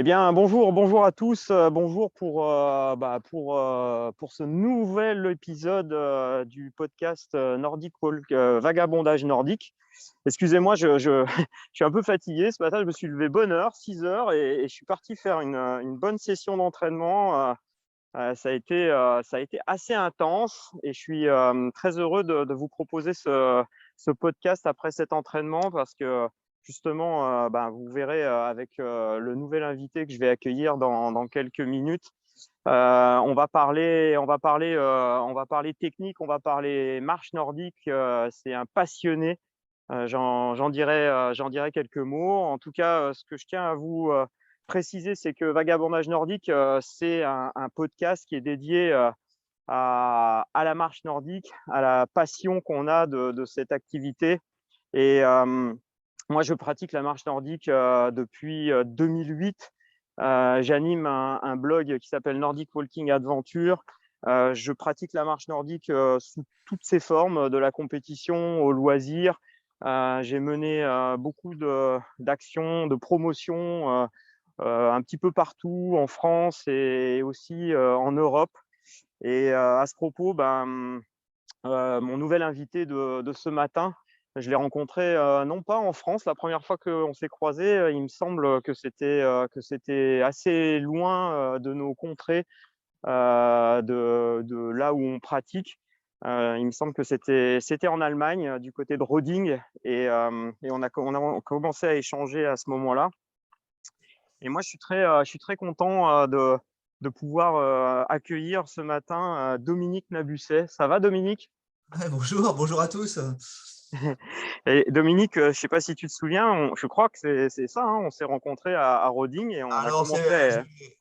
Eh bien, bonjour à tous. Bonjour pour ce nouvel épisode du podcast Nordic Walk, Vagabondage nordique. Excusez-moi, je suis un peu fatigué. Ce matin, je me suis levé bonne heure, 6 heures, et je suis parti faire une bonne session d'entraînement. Ça a été assez intense et je suis très heureux de vous proposer ce podcast après cet entraînement parce que justement, vous verrez avec le nouvel invité que je vais accueillir dans quelques minutes. On va parler technique, on va parler marche nordique. C'est un passionné. J'en dirai quelques mots. En tout cas, ce que je tiens à vous préciser, c'est que Vagabondage nordique, c'est un podcast qui est dédié à la marche nordique, à la passion qu'on a de cette activité. Et moi, je pratique la marche nordique depuis 2008. J'anime un blog qui s'appelle Nordic Walking Adventure. Je pratique la marche nordique sous toutes ses formes, de la compétition au loisir. J'ai mené beaucoup d'actions, de promotions un petit peu partout en France et aussi en Europe. Et à ce propos, mon nouvel invité de ce matin, je l'ai rencontré non pas en France. La première fois qu'on s'est croisés, il me semble que c'était assez loin de nos contrées, de là où on pratique. Il me semble que c'était en Allemagne, du côté de Roding, et on a commencé à échanger à ce moment-là. Et moi, je suis très content de pouvoir accueillir ce matin Dominique Nabusset. Ça va, Dominique? Ouais, bonjour à tous. Et Dominique, je ne sais pas si tu te souviens, je crois que c'est ça, hein, on s'est rencontrés à Roding et Alors,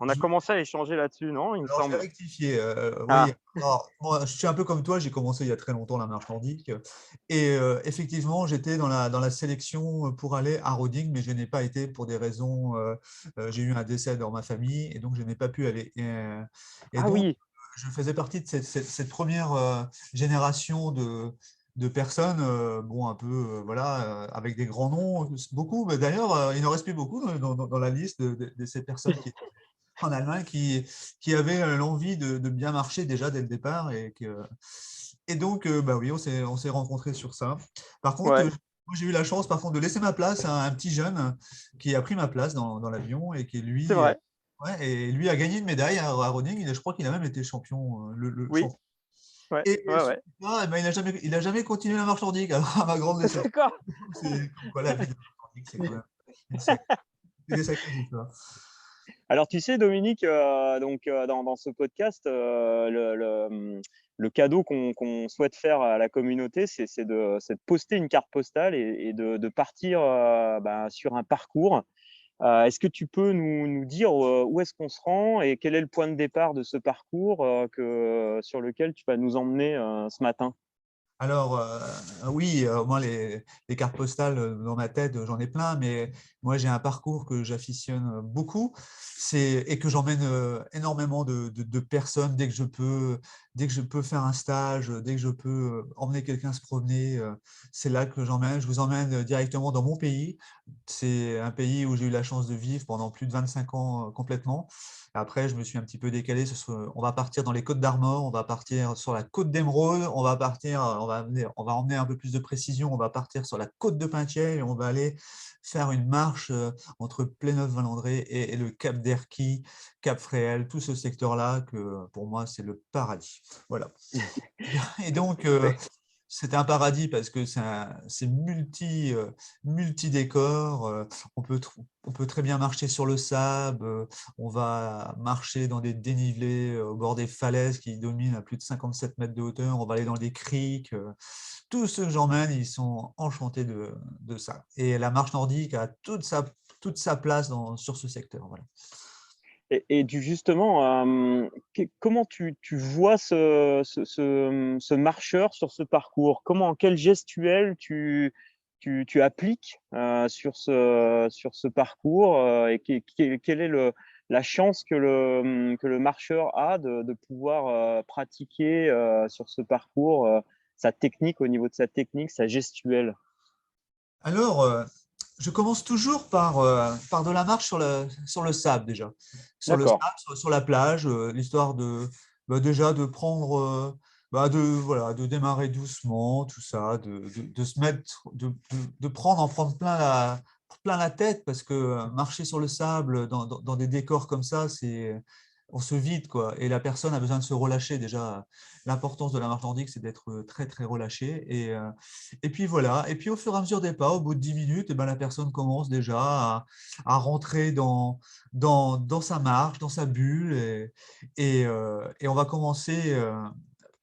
on a commencé à échanger là-dessus, non, il me je vais semble. rectifier. Oui, Ah, alors, moi, je suis un peu comme toi, j'ai commencé il y a très longtemps la marche nordique. Et effectivement, j'étais dans la sélection pour aller à Roding, mais je n'ai pas été pour des raisons. J'ai eu un décès dans ma famille et donc je n'ai pas pu aller. Et ah donc, oui, je faisais partie de cette première génération de personnes, bon, un peu, voilà, avec des grands noms, beaucoup. Mais d'ailleurs, il n'en reste plus beaucoup dans la liste de ces personnes qui étaient en Allemagne, qui avaient l'envie de bien marcher déjà dès le départ. Et donc, bah oui, on s'est rencontrés sur ça. Par contre, ouais, moi, j'ai eu la chance, par contre, de laisser ma place à un petit jeune qui a pris ma place dans l'avion et qui, c'est lui, vrai, ouais, et lui a gagné une médaille à Roding. Je crois qu'il a même été champion, le oui, champion. ouais, Et ouais, ce ouais. type-là, eh ben, il a jamais continué la marche nordique, alors, à ma grande déception. D'accord. C'est comme quoi la vie de marche nordique, c'est quand même une sacrée, des sacrées histoires. Alors, tu sais, Dominique, dans ce podcast, le cadeau qu'on souhaite faire à la communauté, c'est de poster une carte postale et de partir sur un parcours. Est-ce que tu peux nous dire où est-ce qu'on se rend et quel est le point de départ de ce parcours sur lequel tu vas nous emmener ce matin? Alors, oui, moi, les cartes postales dans ma tête, j'en ai plein, mais moi, j'ai un parcours que j'afficionne beaucoup, et que j'emmène énormément de personnes dès que je peux faire un stage, dès que je peux emmener quelqu'un se promener, c'est là que j'emmène. Je vous emmène directement dans mon pays. C'est un pays où j'ai eu la chance de vivre pendant plus de 25 ans complètement. Après, je me suis un petit peu décalé. On va partir dans les Côtes d'Armor, on va partir sur la côte d'Émeraude, on va emmener un peu plus de précision. On va partir sur la côte de Pintiel et on va aller faire une marche entre Pléneuf-Valandré et le Cap d'Erquy, Cap Fréhel, tout ce secteur-là que pour moi c'est le paradis. Voilà. Et donc, c'est un paradis parce que c'est multi-décors. On peut très bien marcher sur le sable. On va marcher dans des dénivelés au bord des falaises qui dominent à plus de 57 mètres de hauteur. On va aller dans des criques. Tous ceux que j'emmène, ils sont enchantés de ça. Et la marche nordique a toute sa place sur ce secteur. Voilà. Justement, comment tu vois ce marcheur sur ce parcours? Quelle gestuelle tu appliques sur ce parcours et quelle est la chance que le marcheur a de pouvoir pratiquer sur ce parcours sa technique, au niveau de sa technique, sa gestuelle? Alors, je commence toujours par de la marche sur le sable déjà. Sur le D'accord. sable, sur la plage, l'histoire déjà de prendre, voilà, de démarrer doucement, tout ça, de se mettre, en prendre plein la tête, parce que marcher sur le sable dans des décors comme ça, on se vide, quoi. Et la personne a besoin de se relâcher déjà. L'importance de la marche nordique, c'est d'être très, très relâché. Et puis voilà, et puis au fur et à mesure des pas, au bout de 10 minutes, eh ben, la personne commence déjà à rentrer dans sa marche, dans sa bulle, et on va commencer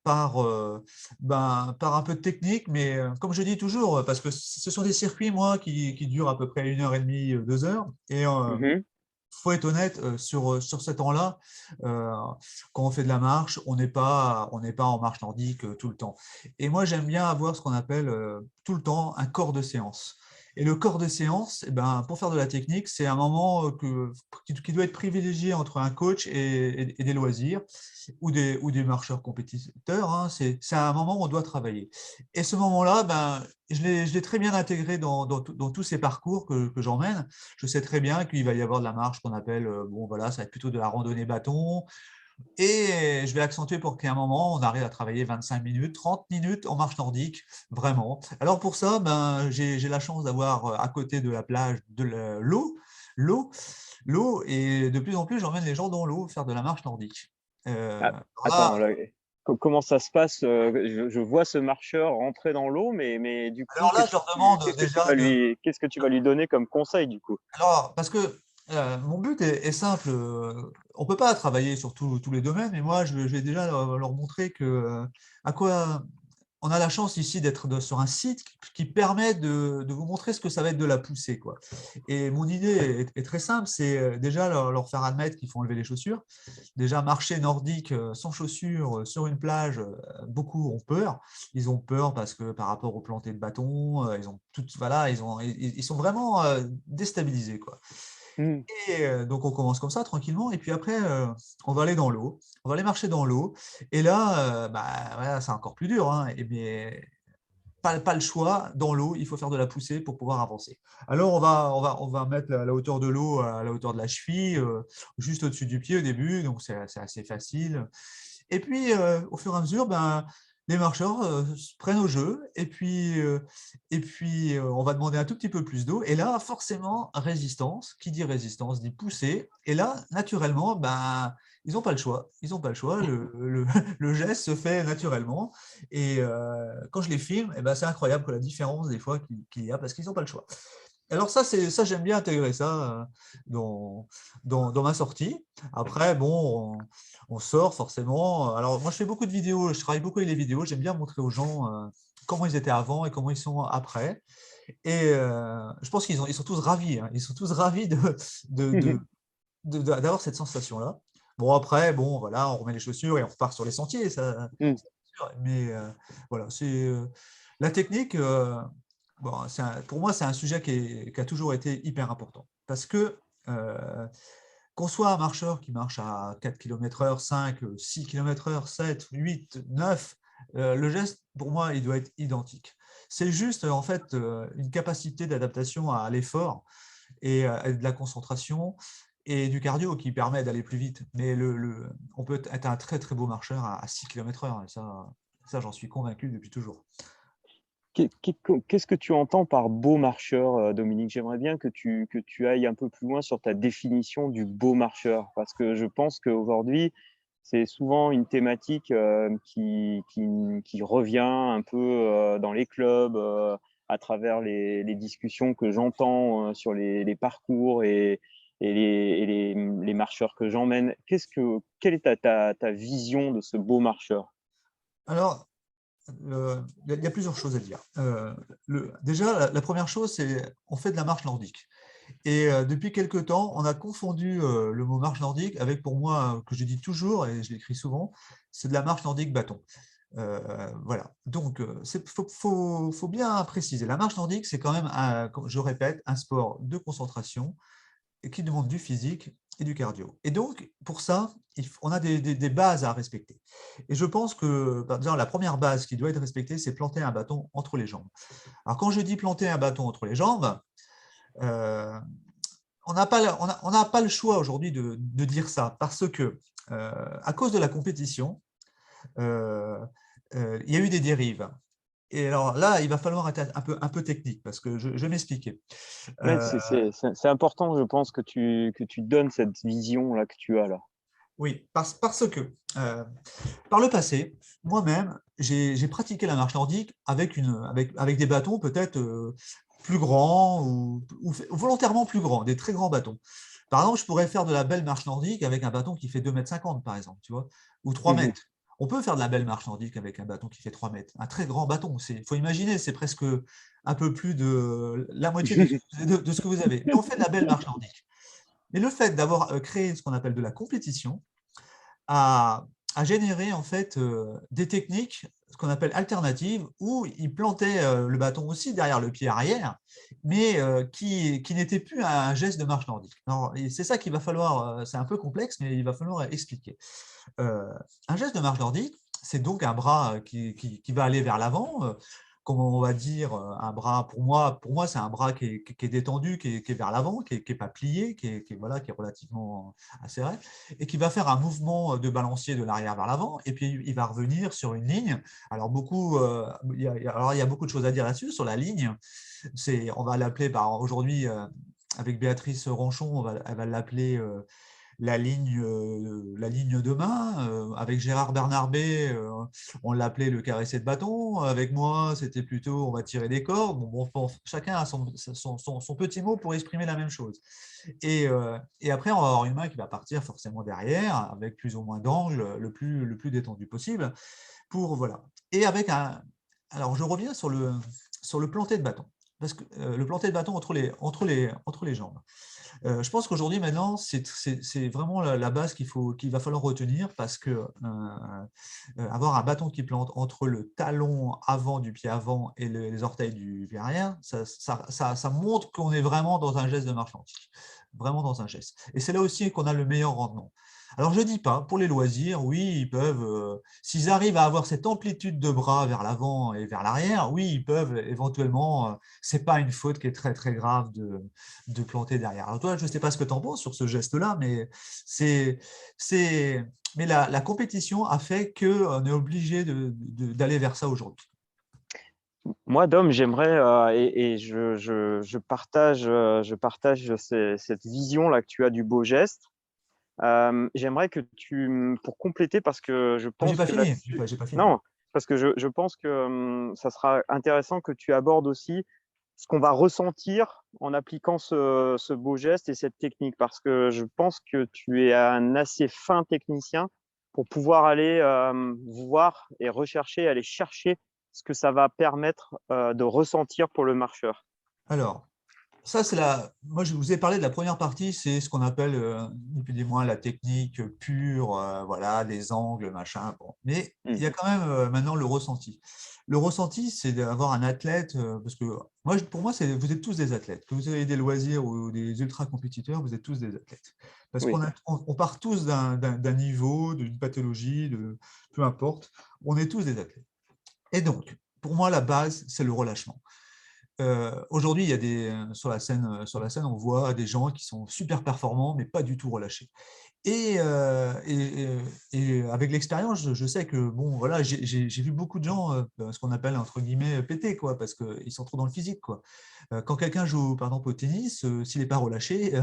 par un peu de technique, mais comme je dis toujours, parce que ce sont des circuits, moi, qui durent à peu près 1 heure et demie, 2 heures, et Mhm. faut être honnête, sur ce temps-là, quand on fait de la marche, on n'est pas en marche nordique tout le temps. Et moi, j'aime bien avoir ce qu'on appelle tout le temps un corps de séance. Et le corps de séance, eh ben, pour faire de la technique, c'est un moment qui doit être privilégié entre un coach et des loisirs, ou des marcheurs compétiteurs, hein. C'est un moment où on doit travailler. Et ce moment-là, ben, je l'ai très bien intégré dans tous ces parcours que j'emmène. Je sais très bien qu'il va y avoir de la marche qu'on appelle, bon voilà, ça va être plutôt de la randonnée bâton. Et je vais accentuer pour qu'à un moment, on arrive à travailler 25 minutes, 30 minutes en marche nordique, vraiment. Alors pour ça, ben, j'ai la chance d'avoir à côté de la plage l'eau, l'eau, et de plus en plus, j'emmène les gens dans l'eau faire de la marche nordique. Ah, Alors attends, là, là, comment ça se passe? Je vois ce marcheur rentrer dans l'eau, mais du coup, je leur demande déjà de. qu'est-ce que tu vas lui donner comme conseil du coup? Alors, parce que mon but est simple. On ne peut pas travailler sur tous les domaines, mais moi, je vais déjà leur montrer à quoi on a la chance ici d'être sur un site qui permet de vous montrer ce que ça va être de la poussée, quoi. Et mon idée est très simple, c'est déjà leur faire admettre qu'il faut enlever les chaussures. Déjà, marcher nordique sans chaussures sur une plage, beaucoup ont peur. Ils ont peur parce que par rapport aux plantées de bâton, ils ont tout, voilà, ils sont vraiment déstabilisés, quoi. Hmm. Et donc, on commence comme ça, tranquillement. Et puis après, on va aller dans l'eau. On va aller marcher dans l'eau. Et là, voilà, c'est encore plus dur, hein. Et bien, pas le choix. Dans l'eau, il faut faire de la poussée pour pouvoir avancer. Alors, on va mettre la hauteur de l'eau à la hauteur de la cheville, juste au-dessus du pied au début. Donc, c'est assez facile. Et puis, au fur et à mesure, ben, les marcheurs se prennent au jeu, et puis on va demander un tout petit peu plus d'eau. Et là, forcément, résistance. Qui dit résistance dit poussée. Et là, naturellement, ben, ils n'ont pas le choix. Ils n'ont pas le choix. Le geste se fait naturellement. Et quand je les filme, eh ben, c'est incroyable que la différence des fois qu'il y a, parce qu'ils n'ont pas le choix. Alors ça, j'aime bien intégrer ça dans ma sortie. Après, bon, on sort forcément. Alors moi, je fais beaucoup de vidéos, je travaille beaucoup avec les vidéos. J'aime bien montrer aux gens comment ils étaient avant et comment ils sont après. Et je pense ils sont tous ravis, hein. Ils sont tous ravis de, de- d'avoir cette sensation-là. Bon, après, bon, voilà, on remet les chaussures et on repart sur les sentiers, ça, Hmm. c'est sûr. Mais voilà, c'est la technique. Bon, pour moi, c'est un sujet qui a toujours été hyper important. Parce que euh, qu'on soit un marcheur qui marche à 4 km/h, 5, 6 km/h, 7, 8, 9, le geste, pour moi, il doit être identique. C'est juste, en fait, une capacité d'adaptation à l'effort et de la concentration et du cardio qui permet d'aller plus vite. Mais on peut être un très, très beau marcheur à 6 km/h. Et ça j'en suis convaincu depuis toujours. Qu'est-ce que tu entends par beau marcheur, Dominique? J'aimerais bien que tu ailles un peu plus loin sur ta définition du beau marcheur, parce que je pense qu'aujourd'hui, c'est souvent une thématique qui revient un peu dans les clubs, à travers les discussions que j'entends sur les parcours et les marcheurs que j'emmène. Quelle est ta vision de ce beau marcheur? Alors, il y a plusieurs choses à dire. Déjà, la première chose, c'est on fait de la marche nordique. Et depuis quelque temps, on a confondu le mot marche nordique avec, pour moi, que je dis toujours et je l'écris souvent, c'est de la marche nordique bâton. Voilà. Donc, faut bien préciser. La marche nordique, c'est quand même, je répète, un sport de concentration et qui demande du physique et du cardio. Et donc, pour ça, on a des bases à respecter. Et je pense que, par exemple, la première base qui doit être respectée, c'est planter un bâton entre les jambes. Alors, quand je dis planter un bâton entre les jambes, Euh, on n'a pas, on n'a pas le choix aujourd'hui de dire ça parce que, à cause de la compétition, euh, il y a eu des dérives. Et alors là, il va falloir être un peu technique parce que je vais m'expliquer. Ouais, Euh, c'est important, je pense, que tu donnes cette vision-là que tu as là. oui, parce que par le passé, moi-même, j'ai pratiqué la marche nordique avec des bâtons peut-être plus grands ou volontairement plus grands, des très grands bâtons. Par exemple, je pourrais faire de la belle marche nordique avec un bâton qui fait 2,50 m, par exemple, tu vois, ou 3 Mhm. mètres. On peut faire de la belle marche nordique avec un bâton qui fait 3 mètres. Un très grand bâton. Il faut imaginer, c'est presque un peu plus de la moitié de ce que vous avez. Mais on fait de la belle marche nordique. Mais le fait d'avoir créé ce qu'on appelle de la compétition, à, à générer en fait des techniques, ce qu'on appelle alternatives, où il plantait le bâton aussi derrière le pied arrière, mais qui n'était plus un geste de marche nordique. C'est ça qu'il va falloir, c'est un peu complexe, mais il va falloir expliquer. Un geste de marche nordique, c'est donc un bras qui va aller vers l'avant, comme on va dire, un bras, pour moi c'est un bras qui est détendu, qui est vers l'avant, qui n'est pas plié, voilà, qui est relativement acéré, et qui va faire un mouvement de balancier de l'arrière vers l'avant, et puis il va revenir sur une ligne. Alors, il y a beaucoup de choses à dire là-dessus, sur la ligne. On va l'appeler, aujourd'hui, avec Béatrice Ronchon, elle va l'appeler la ligne de main. Avec Gérard Bernarbé, on l'appelait le caressé de bâton. Avec moi, c'était plutôt on va tirer des cordes. Bon, chacun a son petit mot pour exprimer la même chose. Et après, on va avoir une main qui va partir forcément derrière, avec plus ou moins d'angle, le plus détendu possible. Voilà. Et avec un. Alors, je reviens sur le planté de bâton. Parce que le planté de bâton entre les jambes. Je pense qu'aujourd'hui, maintenant, c'est vraiment la base qu'il va falloir retenir parce que avoir un bâton qui plante entre le talon avant du pied avant et les orteils du pied arrière, ça montre qu'on est vraiment dans un geste de marche antique. Vraiment dans un geste. Et c'est là aussi qu'on a le meilleur rendement. Alors, je ne dis pas, pour les loisirs, oui, ils peuvent, s'ils arrivent à avoir cette amplitude de bras vers l'avant et vers l'arrière, oui, ils peuvent éventuellement, ce n'est pas une faute qui est très, très grave de planter derrière. Alors toi, je ne sais pas ce que tu en penses sur ce geste-là, mais c'est, mais la compétition a fait qu'on est obligé d'aller vers ça aujourd'hui. Moi, Dom, j'aimerais, et je partage cette vision-là que tu as du beau geste. J'aimerais que pour compléter, parce que je Ah, j'ai pense pas que fini, là-dessus, j'ai pas fini. non, parce que je pense que ça sera intéressant que tu abordes aussi ce qu'on va ressentir en appliquant ce beau geste et cette technique, parce que je pense que tu es un assez fin technicien pour pouvoir aller voir et rechercher, aller chercher ce que ça va permettre de ressentir pour le marcheur. Alors, ça, moi, je vous ai parlé de la première partie, c'est ce qu'on appelle, depuis des mois, la technique pure, voilà, les angles, machin. Bon. Mais Mm. il y a quand même maintenant le ressenti. Le ressenti, c'est d'avoir un athlète, parce que pour moi, vous êtes tous des athlètes. Que vous avez des loisirs ou des ultra-compétiteurs, vous êtes tous des athlètes. Parce Oui. on part tous d'un niveau, d'une pathologie, peu importe, on est tous des athlètes. Et donc, pour moi, la base, c'est le relâchement. Aujourd'hui, il y a sur la scène, on voit des gens qui sont super performants, mais pas du tout relâchés. Et avec l'expérience, je sais que bon, voilà, j'ai vu beaucoup de gens, ce qu'on appelle entre guillemets péter, quoi, parce qu'ils sont trop dans le physique, quoi. Quand quelqu'un joue, par exemple, au tennis, s'il n'est pas relâché,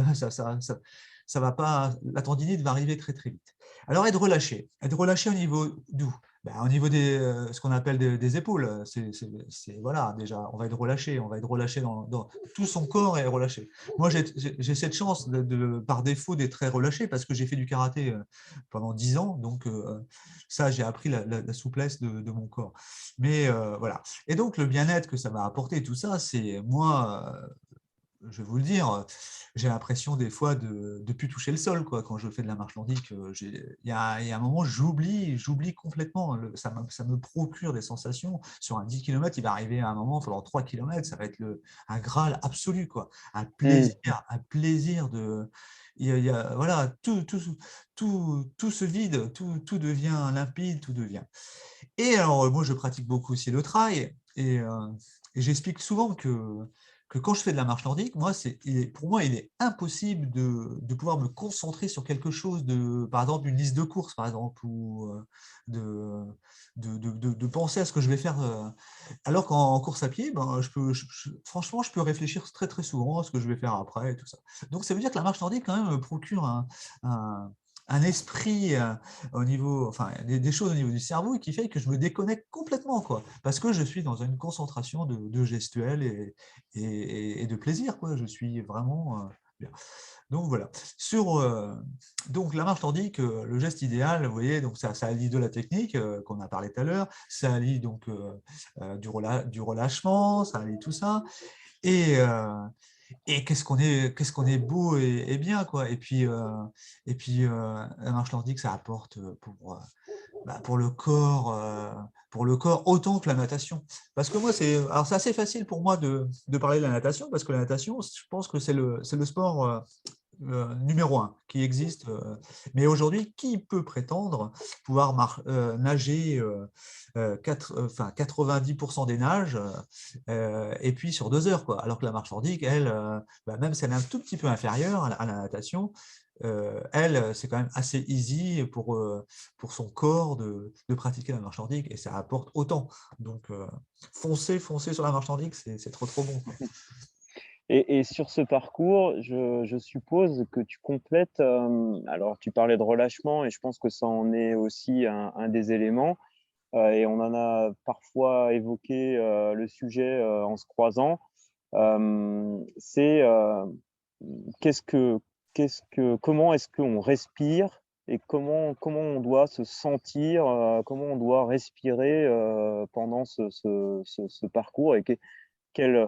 ça va pas, la tendinite va arriver très très vite. Alors être relâché au niveau d'où? Ben, au niveau ce qu'on appelle des épaules, voilà, déjà, on va être relâché tout son corps est relâché. Moi, j'ai cette chance par défaut d'être très relâché parce que j'ai fait du karaté pendant 10 ans, donc ça, j'ai appris la souplesse de mon corps. Mais voilà. Et donc, le bien-être que ça m'a apporté, tout ça, c'est moi, je vais vous le dire, j'ai l'impression des fois de ne plus toucher le sol, quoi, quand je fais de la marche nordique. Il y a un moment, j'oublie complètement. Ça me procure des sensations. Sur un 10 km, il va arriver à un moment, pendant 3 km, ça va être un Graal absolu, quoi. Mm. Un plaisir de. Voilà, tout se vide, tout devient limpide, tout devient. Et alors, moi, je pratique beaucoup aussi le trail et j'explique souvent que que quand je fais de la marche nordique, pour moi, il est impossible de pouvoir me concentrer sur quelque chose, par exemple une liste de courses, par exemple, ou de, de penser à ce que je vais faire. Alors qu'en course à pied, ben, franchement, je peux réfléchir très très souvent à ce que je vais faire après et tout ça. Donc ça veut dire que la marche nordique quand même me procure un, un esprit au niveau, enfin, des choses au niveau du cerveau qui fait que je me déconnecte complètement, quoi, parce que je suis dans une concentration de gestuelle et de plaisir, quoi. Je suis vraiment bien. Donc voilà. Donc la marche nordique, le geste idéal, vous voyez, donc ça allie de la technique qu'on a parlé tout à l'heure, ça allie donc du relâchement, ça allie tout ça. Et, qu'est-ce qu'on est beau et bien, quoi. La marche nordique, ça apporte pour le corps autant que la natation. Parce que moi, c'est assez facile pour moi de parler de la natation, parce que la natation, je pense que c'est le sport numéro un qui existe. Mais aujourd'hui, qui peut prétendre pouvoir nager 90% des nages et puis sur 2 heures, quoi. Alors que la marche nordique, elle, même si elle est un tout petit peu inférieure à la natation, elle, c'est quand même assez easy pour son corps de pratiquer la marche nordique et ça apporte autant. Donc, foncez sur la marche nordique, c'est trop, trop bon, quoi. Et sur ce parcours, je suppose que tu complètes, alors tu parlais de relâchement et je pense que ça en est aussi un des éléments, et on en a parfois évoqué le sujet en se croisant. C'est qu'est-ce que, comment est-ce qu'on respire et comment on doit se sentir, comment on doit respirer pendant ce parcours et quel,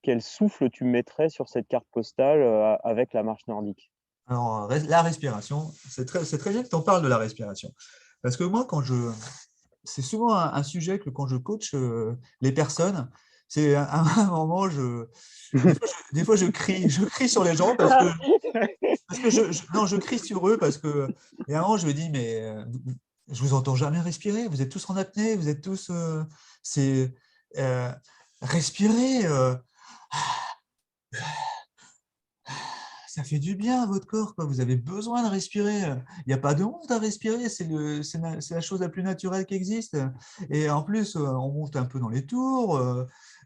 quel souffle tu mettrais sur cette carte postale avec la marche nordique? Alors, la respiration, c'est très bien que tu en parles de la respiration. Parce que moi, c'est souvent un sujet que quand je coach les personnes, c'est à un moment, des fois, je crie sur les gens parce que non, je crie sur eux parce que, et à un moment, je me dis, mais je vous entends jamais respirer, vous êtes tous en apnée, vous êtes tous, c'est, euh, respirer, ça fait du bien à votre corps, quoi. Vous avez besoin de respirer. Il n'y a pas de honte à respirer, c'est la chose la plus naturelle qui existe. Et en plus, on monte un peu dans les tours,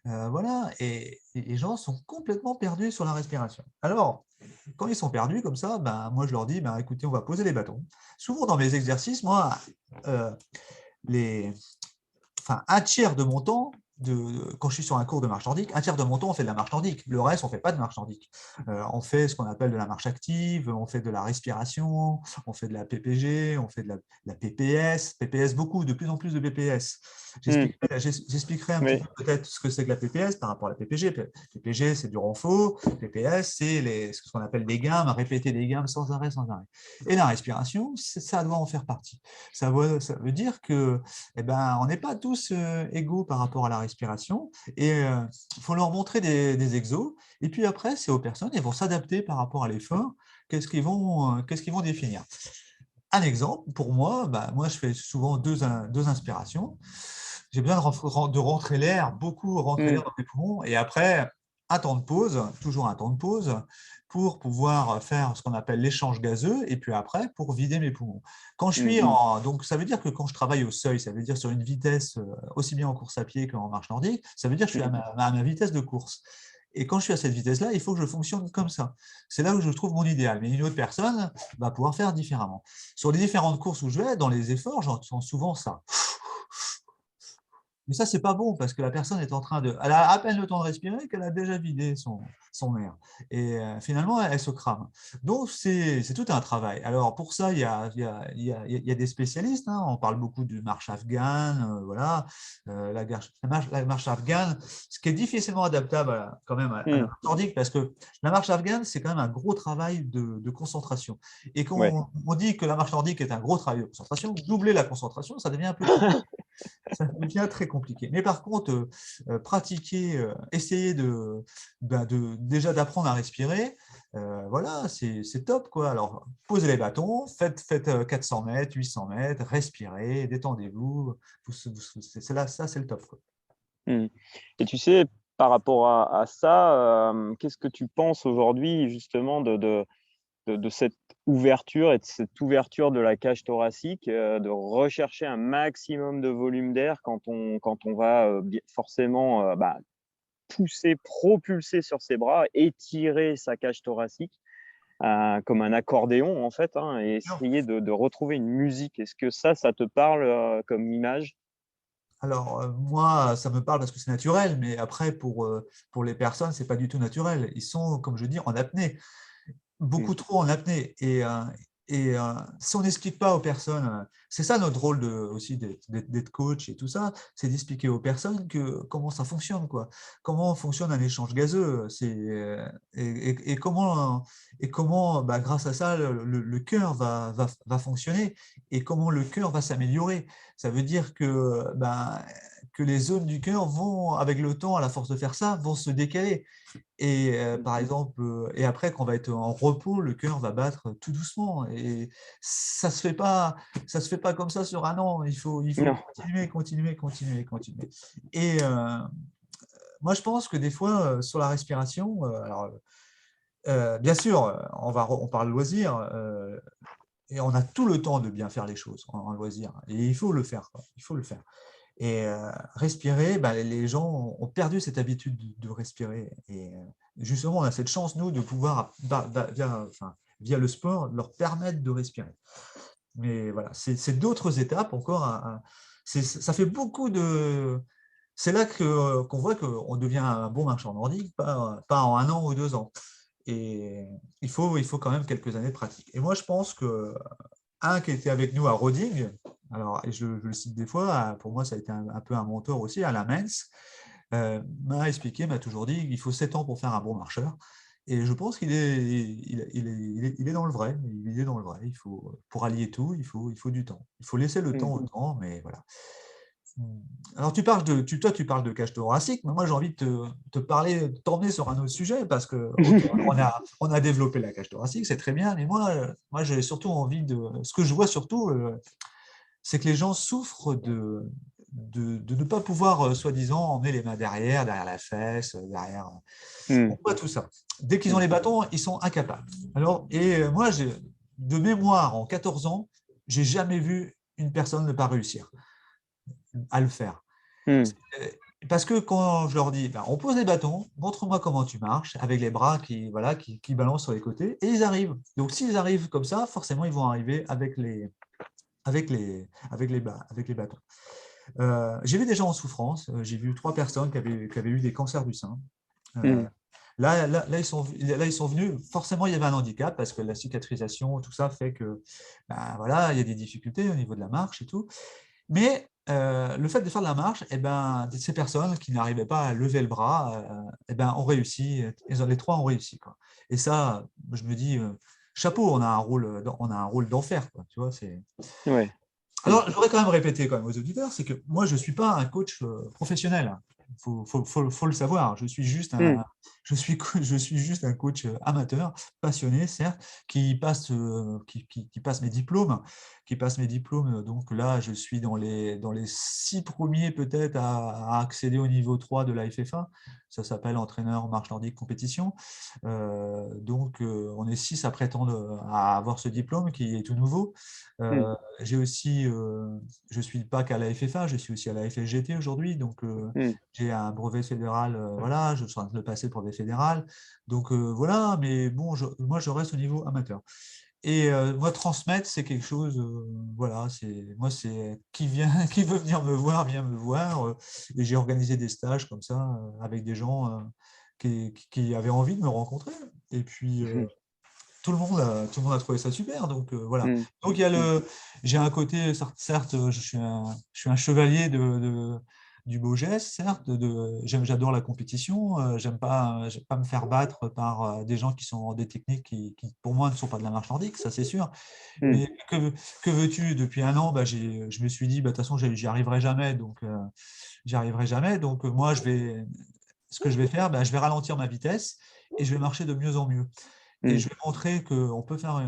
voilà. Et les gens sont complètement perdus sur la respiration. Alors, quand ils sont perdus comme ça, ben, moi je leur dis, ben, écoutez, on va poser les bâtons. Souvent dans mes exercices, moi, euh, les, un tiers de mon temps, quand je suis sur un cours de marche nordique, un tiers de mon temps, on fait de la marche nordique. Le reste, on ne fait pas de marche nordique. On fait ce qu'on appelle de la marche active, on fait de la respiration, on fait de la PPG, on fait de la PPS. PPS beaucoup, de plus en plus de PPS. Hmm, J'expliquerai un petit oui. peu peut-être ce que c'est que la PPS par rapport à la PPG. PPG, c'est du renfort. PPS, c'est ce qu'on appelle des gammes, répéter des gammes sans arrêt, sans arrêt. Et la respiration, ça doit en faire partie. Ça veut dire que on n'est pas tous égaux par rapport à la respiration et il faut leur montrer des exos et puis après, c'est aux personnes, elles vont s'adapter par rapport à l'effort, qu'est-ce qu'ils vont définir. Un exemple, pour moi, moi je fais souvent deux inspirations. J'ai besoin de rentrer l'air, beaucoup rentrer Hmm, l'air dans mes poumons et après, un temps de pause, toujours un temps de pause, pour pouvoir faire ce qu'on appelle l'échange gazeux, et puis après, pour vider mes poumons. Quand je hmm, suis en... Donc, ça veut dire que quand je travaille au seuil, ça veut dire sur une vitesse aussi bien en course à pied qu'en marche nordique, ça veut dire que je suis hmm. à ma vitesse de course. Et quand je suis à cette vitesse-là, il faut que je fonctionne comme ça. C'est là où je trouve mon idéal. Mais une autre personne va pouvoir faire différemment. Sur les différentes courses où je vais, dans les efforts, j'entends souvent ça. Mais ça, c'est pas bon parce que la personne est en train de. Elle a à peine le temps de respirer qu'elle a déjà vidé son air. Et finalement, elle se crame. Donc, c'est tout un travail. Alors, pour ça, il y a des spécialistes. Hein. On parle beaucoup de marche afghane, voilà, la marche afghane, ce qui est difficilement adaptable quand même à la Hmm. marche nordique parce que la marche afghane, c'est quand même un gros travail de concentration. Et quand Ouais. on dit que la marche nordique est un gros travail de concentration, doubler la concentration, ça devient un peu compliqué. Ça devient très compliqué. Mais par contre, pratiquer, essayer déjà d'apprendre à respirer, voilà, c'est top, quoi. Alors, posez les bâtons, faites 400 mètres, 800 mètres, respirez, détendez-vous. C'est là, ça, c'est le top, quoi. Hmm. Et tu sais, par rapport à ça, qu'est-ce que tu penses aujourd'hui justement de cette ouverture et de cette ouverture de la cage thoracique, de rechercher un maximum de volume d'air quand on va, forcément, pousser, propulser sur ses bras, étirer sa cage thoracique, comme un accordéon en fait, hein, et essayer de retrouver une musique. Est-ce que ça te parle, comme image? Alors, moi, ça me parle parce que c'est naturel, mais après, pour les personnes, c'est pas du tout naturel. Ils sont, comme je dis, en apnée, Mmh. beaucoup trop en apnée. Si on n'explique pas aux personnes, c'est ça notre rôle aussi d'être coach et tout ça, c'est d'expliquer aux personnes comment ça fonctionne, quoi. Comment fonctionne un échange gazeux, et comment grâce à ça, le cœur va fonctionner et comment le cœur va s'améliorer. Ça veut dire que les zones du cœur vont, avec le temps, à la force de faire ça, vont se décaler. Et par exemple, et après, quand on va être en repos, le cœur va battre tout doucement. Et ça se fait pas comme ça sur un an. Il faut Non. continuer, continuer, continuer, continuer. Et moi, je pense que des fois, sur la respiration, alors, bien sûr, on parle loisir, et on a tout le temps de bien faire les choses en loisir. Et il faut le faire, quoi. Il faut le faire. Et respirer, les gens ont perdu cette habitude de respirer. Et justement, on a cette chance, nous, de pouvoir, via le sport, leur permettre de respirer. Mais voilà, c'est d'autres étapes encore. Ça fait beaucoup de... C'est là qu'on voit qu'on devient un bon marchand nordique, pas en 1 an ou 2 ans. Et il faut quand même quelques années de pratique. Et moi, je pense que un qui était avec nous à Roding, alors et je le cite des fois, pour moi ça a été un peu un mentor aussi, Alain Mens, m'a expliqué, m'a toujours dit qu'il faut 7 ans pour faire un bon marcheur. Et je pense qu'il est dans le vrai. Il est dans le vrai. Pour allier tout, il faut du temps. Il faut laisser le temps Mmh. au temps, mais voilà. Alors, toi, tu parles de cage thoracique, mais moi, j'ai envie de parler, de t'emmener sur un autre sujet, parce que, ok, on a développé la cage thoracique, c'est très bien, mais moi j'ai surtout envie ce que je vois surtout, c'est que les gens souffrent de ne pas pouvoir, soi-disant, emmener les mains derrière la fesse, derrière. On Mmh. voit tout ça. Dès qu'ils ont Mmh. les bâtons, ils sont incapables. Alors, et moi, de mémoire, en 14 ans, j'ai jamais vu une personne ne pas réussir à le faire. Mmh. Parce que quand je leur dis, on pose les bâtons, montre-moi comment tu marches, avec les bras qui balancent sur les côtés, et ils arrivent. Donc s'ils arrivent comme ça, forcément, ils vont arriver avec les bâtons. J'ai vu des gens en souffrance, j'ai vu 3 personnes qui avaient eu des cancers du sein. Euh, Mmh. là, ils sont venus, forcément, il y avait un handicap, parce que la cicatrisation, tout ça fait que, voilà, il y a des difficultés au niveau de la marche et tout. Mais le fait de faire de la marche, ces personnes qui n'arrivaient pas à lever le bras, ont réussi. Les 3 ont réussi, quoi. Et ça, je me dis, chapeau, on a un rôle d'enfer, quoi. Tu vois, Ouais. Mmh. alors, je voudrais quand même répéter quand même aux auditeurs, c'est que moi, je ne suis pas un coach professionnel. Il faut le savoir. Je suis juste Mmh. un coach amateur, passionné, certes, qui passe mes diplômes. Donc là, je suis dans les 6 premiers peut-être à accéder au niveau 3 de la FFA. Ça s'appelle entraîneur marche nordique compétition. Donc, on est 6 à prétendre à avoir ce diplôme qui est tout nouveau. Mmh. J'ai aussi, je suis pas qu'à la FFA, je suis aussi à la FSGT aujourd'hui, donc Mmh. j'ai un brevet fédéral, voilà, je suis en train de le passer, le brevet fédéral. Donc voilà, mais bon, moi je reste au niveau amateur. Et moi, transmettre, c'est quelque chose, voilà, c'est qui veut venir me voir, vient me voir. Et j'ai organisé des stages comme ça avec des gens qui avaient envie de me rencontrer. Et puis, Mmh. tout le monde a trouvé ça super. Donc voilà. Mmh. Donc Mmh. j'ai un côté, certes, je suis un chevalier du beau geste, certes. J'adore la compétition. J'aime pas me faire battre par des gens qui sont dans des techniques qui, pour moi, ne sont pas de la marche nordique, ça c'est sûr. Mmh. Mais que veux-tu? Depuis un an, je me suis dit, de toute façon, j'y arriverai jamais. Donc, j'y arriverai jamais. Donc, moi, ce que je vais faire, je vais ralentir ma vitesse et je vais marcher de mieux en mieux. Et Mmh. je vais montrer qu'on peut faire,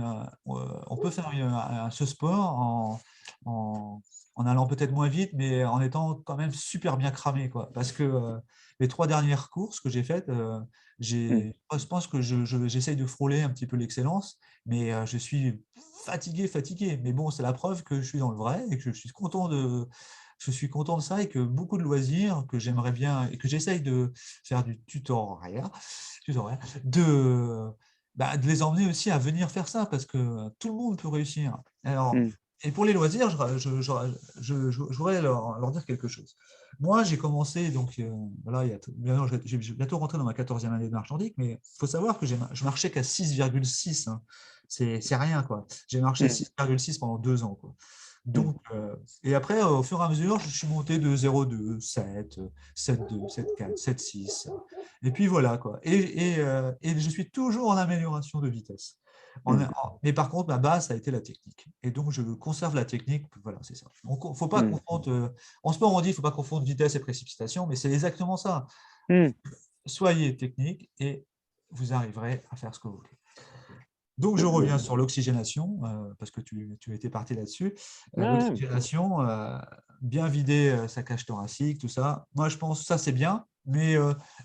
ce sport en allant peut-être moins vite, mais en étant quand même super bien cramé, quoi. Parce que les 3 dernières courses que j'ai faites, je pense que j'essaye de frôler un petit peu l'excellence, mais je suis fatigué. Mais bon, c'est la preuve que je suis dans le vrai et que je suis content de ça et que beaucoup de loisirs que j'aimerais bien et que j'essaye de faire du de les emmener aussi à venir faire ça parce que tout le monde peut réussir. Alors, et pour les loisirs, je voudrais leur dire quelque chose. Moi, j'ai commencé, donc voilà, je vais bientôt rentrer dans ma 14e année de marche nordique, mais il faut savoir que je marchais qu'à 6,6. Hein. C'est rien, quoi. J'ai marché 6,6 pendant 2 ans, quoi. Donc, et après, au fur et à mesure, je suis monté de 0,2, 7, 7,2, 7,4, 7,6. Et puis voilà, quoi. Et je suis toujours en amélioration de vitesse. Mais par contre, ma base, ça a été la technique. Et donc, je conserve la technique. Voilà, c'est ça. Donc, faut pas confondre. En sport, on dit qu'il ne faut pas confondre vitesse et précipitation, mais c'est exactement ça. Soyez technique et vous arriverez à faire ce que vous voulez. Donc, je reviens sur l'oxygénation, parce que tu étais parti là-dessus. L'oxygénation, bien vider sa cage thoracique, tout ça. Moi, je pense que ça, c'est bien. Mais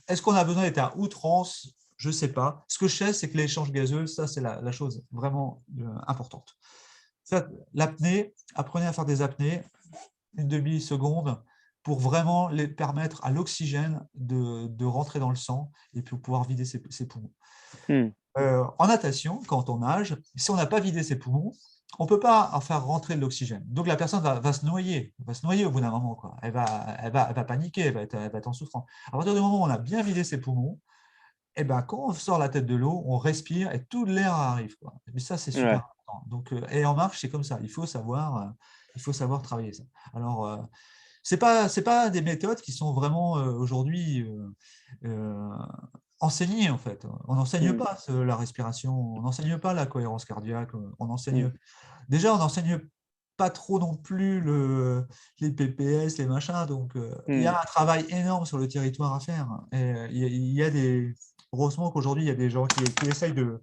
est-ce qu'on a besoin d'être à outrance? Je ne sais pas. Ce que je sais, c'est que l'échange gazeux, ça, c'est la chose vraiment importante. L'apnée, apprenez à faire des apnées, une demi-seconde, pour vraiment les permettre à l'oxygène de rentrer dans le sang et pour pouvoir vider ses poumons. En natation, quand on nage, si on n'a pas vidé ses poumons, on ne peut pas en faire rentrer de l'oxygène. Donc la personne va se noyer, au bout d'un moment, quoi. Elle va paniquer, elle va être en souffrance. À partir du moment où on a bien vidé ses poumons, et ben, quand on sort la tête de l'eau, on respire et tout l'air arrive, quoi. Mais ça, c'est super important. Donc, et en marche, c'est comme ça. Il faut savoir travailler ça. Alors, c'est pas des méthodes qui sont vraiment aujourd'hui enseignées, en fait. On n'enseigne pas la respiration, on n'enseigne pas la cohérence cardiaque, on enseigne. Déjà, on n'enseigne pas trop non plus les PPS, les machins. Donc, il y a un travail énorme sur le territoire à faire. Et il y a heureusement qu'aujourd'hui, il y a des gens qui essayent de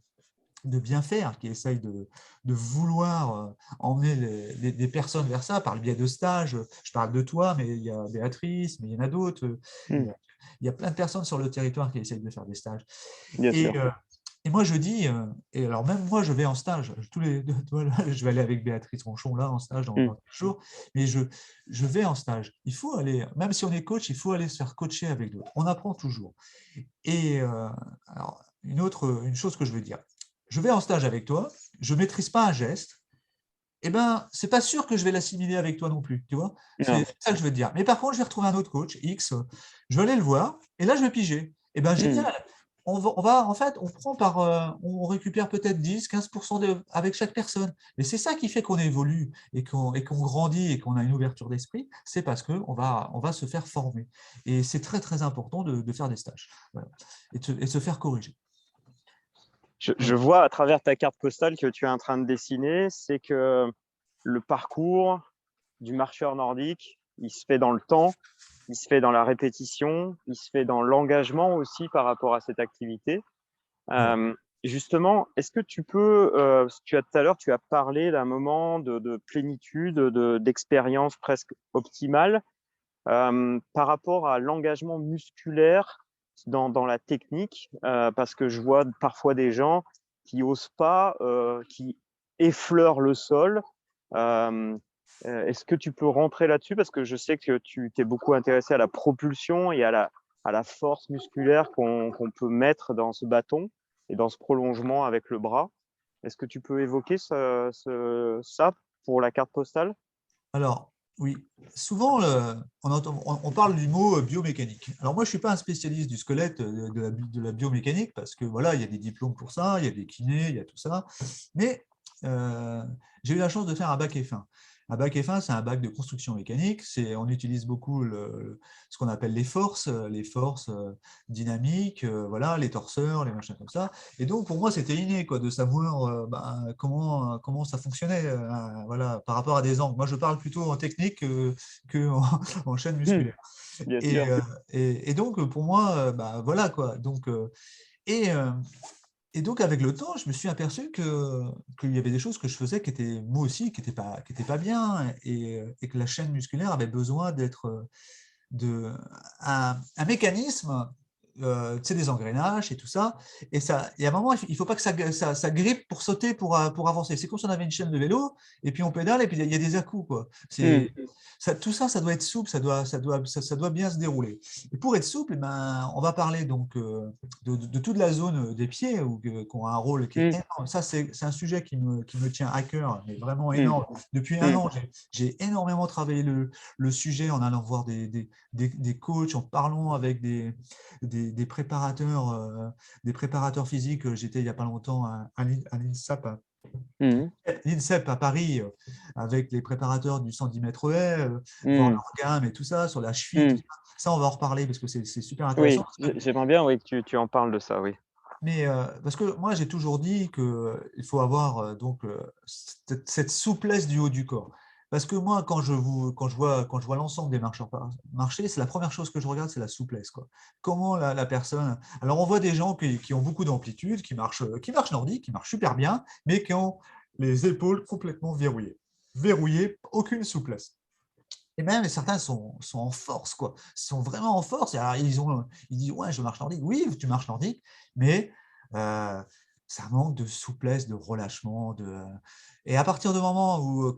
bien faire, qui essayent de vouloir emmener des personnes vers ça par le biais de stages. Je parle de toi, mais il y a Béatrice, mais il y en a d'autres. Il y a plein de personnes sur le territoire qui essayent de faire des stages. Et moi, je dis, et alors même moi, je vais en stage, je vais aller avec Béatrice Ronchon là en stage dans quelques jours, mais je vais en stage. Il faut aller, même si on est coach, il faut aller se faire coacher avec d'autres. On apprend toujours. Et alors, une chose que je veux dire, je vais en stage avec toi, je ne maîtrise pas un geste, eh ben, c'est pas sûr que je vais l'assimiler avec toi non plus, tu vois. C'est ça que je veux te dire. Mais par contre, je vais retrouver un autre coach, X, je vais aller le voir, et là, je vais piger. Eh ben, génial. En fait, on récupère peut-être 10-15% avec chaque personne. Et c'est ça qui fait qu'on évolue et qu'on grandit et qu'on a une ouverture d'esprit, c'est parce qu'on va se faire former. Et c'est très, très important de faire des stages. Voilà. Et de se faire corriger. Je vois à travers ta carte postale que tu es en train de dessiner, c'est que le parcours du marcheur nordique, il se fait dans le temps, il se fait dans la répétition, il se fait dans l'engagement aussi par rapport à cette activité. Justement, est-ce que tu peux, tout à l'heure, tu as parlé d'un moment de plénitude, d'expérience presque optimale par rapport à l'engagement musculaire dans la technique, parce que je vois parfois des gens qui osent pas, qui effleurent le sol. Est-ce que tu peux rentrer là-dessus? Parce que je sais que tu t'es beaucoup intéressé à la propulsion et à la force musculaire qu'on peut mettre dans ce bâton et dans ce prolongement avec le bras. Est-ce que tu peux évoquer ça pour la carte postale? Alors, oui, souvent, on parle du mot biomécanique. Alors moi, je ne suis pas un spécialiste du squelette, de la biomécanique, parce que voilà, il y a des diplômes pour ça, il y a des kinés, il y a tout ça. Mais j'ai eu la chance de faire un bac F1. Un bac F1, c'est un bac de construction mécanique. On utilise beaucoup ce qu'on appelle les forces dynamiques, voilà, les torseurs, les machins comme ça. Et donc, pour moi, c'était inné de savoir comment ça fonctionnait voilà, par rapport à des angles. Moi, je parle plutôt en technique qu'en chaîne musculaire. Bien sûr. Et donc, pour moi, voilà quoi. Donc, et Et donc, avec le temps, je me suis aperçu qu'il y avait des choses que je faisais qui étaient, moi aussi, qui étaient pas bien, et que la chaîne musculaire avait besoin d'être un mécanisme, tu sais, des engrenages et tout ça. Et à un moment, il ne faut pas que ça grippe pour sauter, pour avancer. C'est comme si on avait une chaîne de vélo, et puis on pédale, et puis il y a des à-coups, quoi. Mm. Tout ça, ça doit être souple, ça doit bien se dérouler. Et pour être souple, eh ben, on va parler donc de toute la zone des pieds, qui ont un rôle qui est Mm. énorme. Ça, c'est un sujet qui me tient à cœur, mais vraiment Mm. énorme. Depuis un Mm. an, j'ai énormément travaillé le sujet en allant voir des coachs, en parlant avec des préparateurs physiques. J'étais il n'y a pas longtemps à l'INSAP, Mm. l'INSEP à Paris, avec les préparateurs du 110 mètres haies, voir Mm. leur gamme et tout ça, sur la cheville, tout Mm. ça. Ça, on va en reparler parce que c'est super intéressant. Oui, j'aimerais bien, oui, que tu en parles de ça, oui. Mais parce que moi, j'ai toujours dit qu'il faut avoir cette souplesse du haut du corps. Parce que moi, quand je vois l'ensemble des marcheurs marcher, c'est la première chose que je regarde, c'est la souplesse, quoi. Comment la personne. Alors, on voit des gens qui ont beaucoup d'amplitude, qui marchent nordique, qui marchent super bien, mais qui ont les épaules complètement verrouillées. Verrouillées, aucune souplesse. Et même certains sont en force, quoi. Ils sont vraiment en force. Alors, ils disent, ouais, je marche nordique. Oui, tu marches nordique, mais euh, ça manque de souplesse, de relâchement. Et à partir du moment où,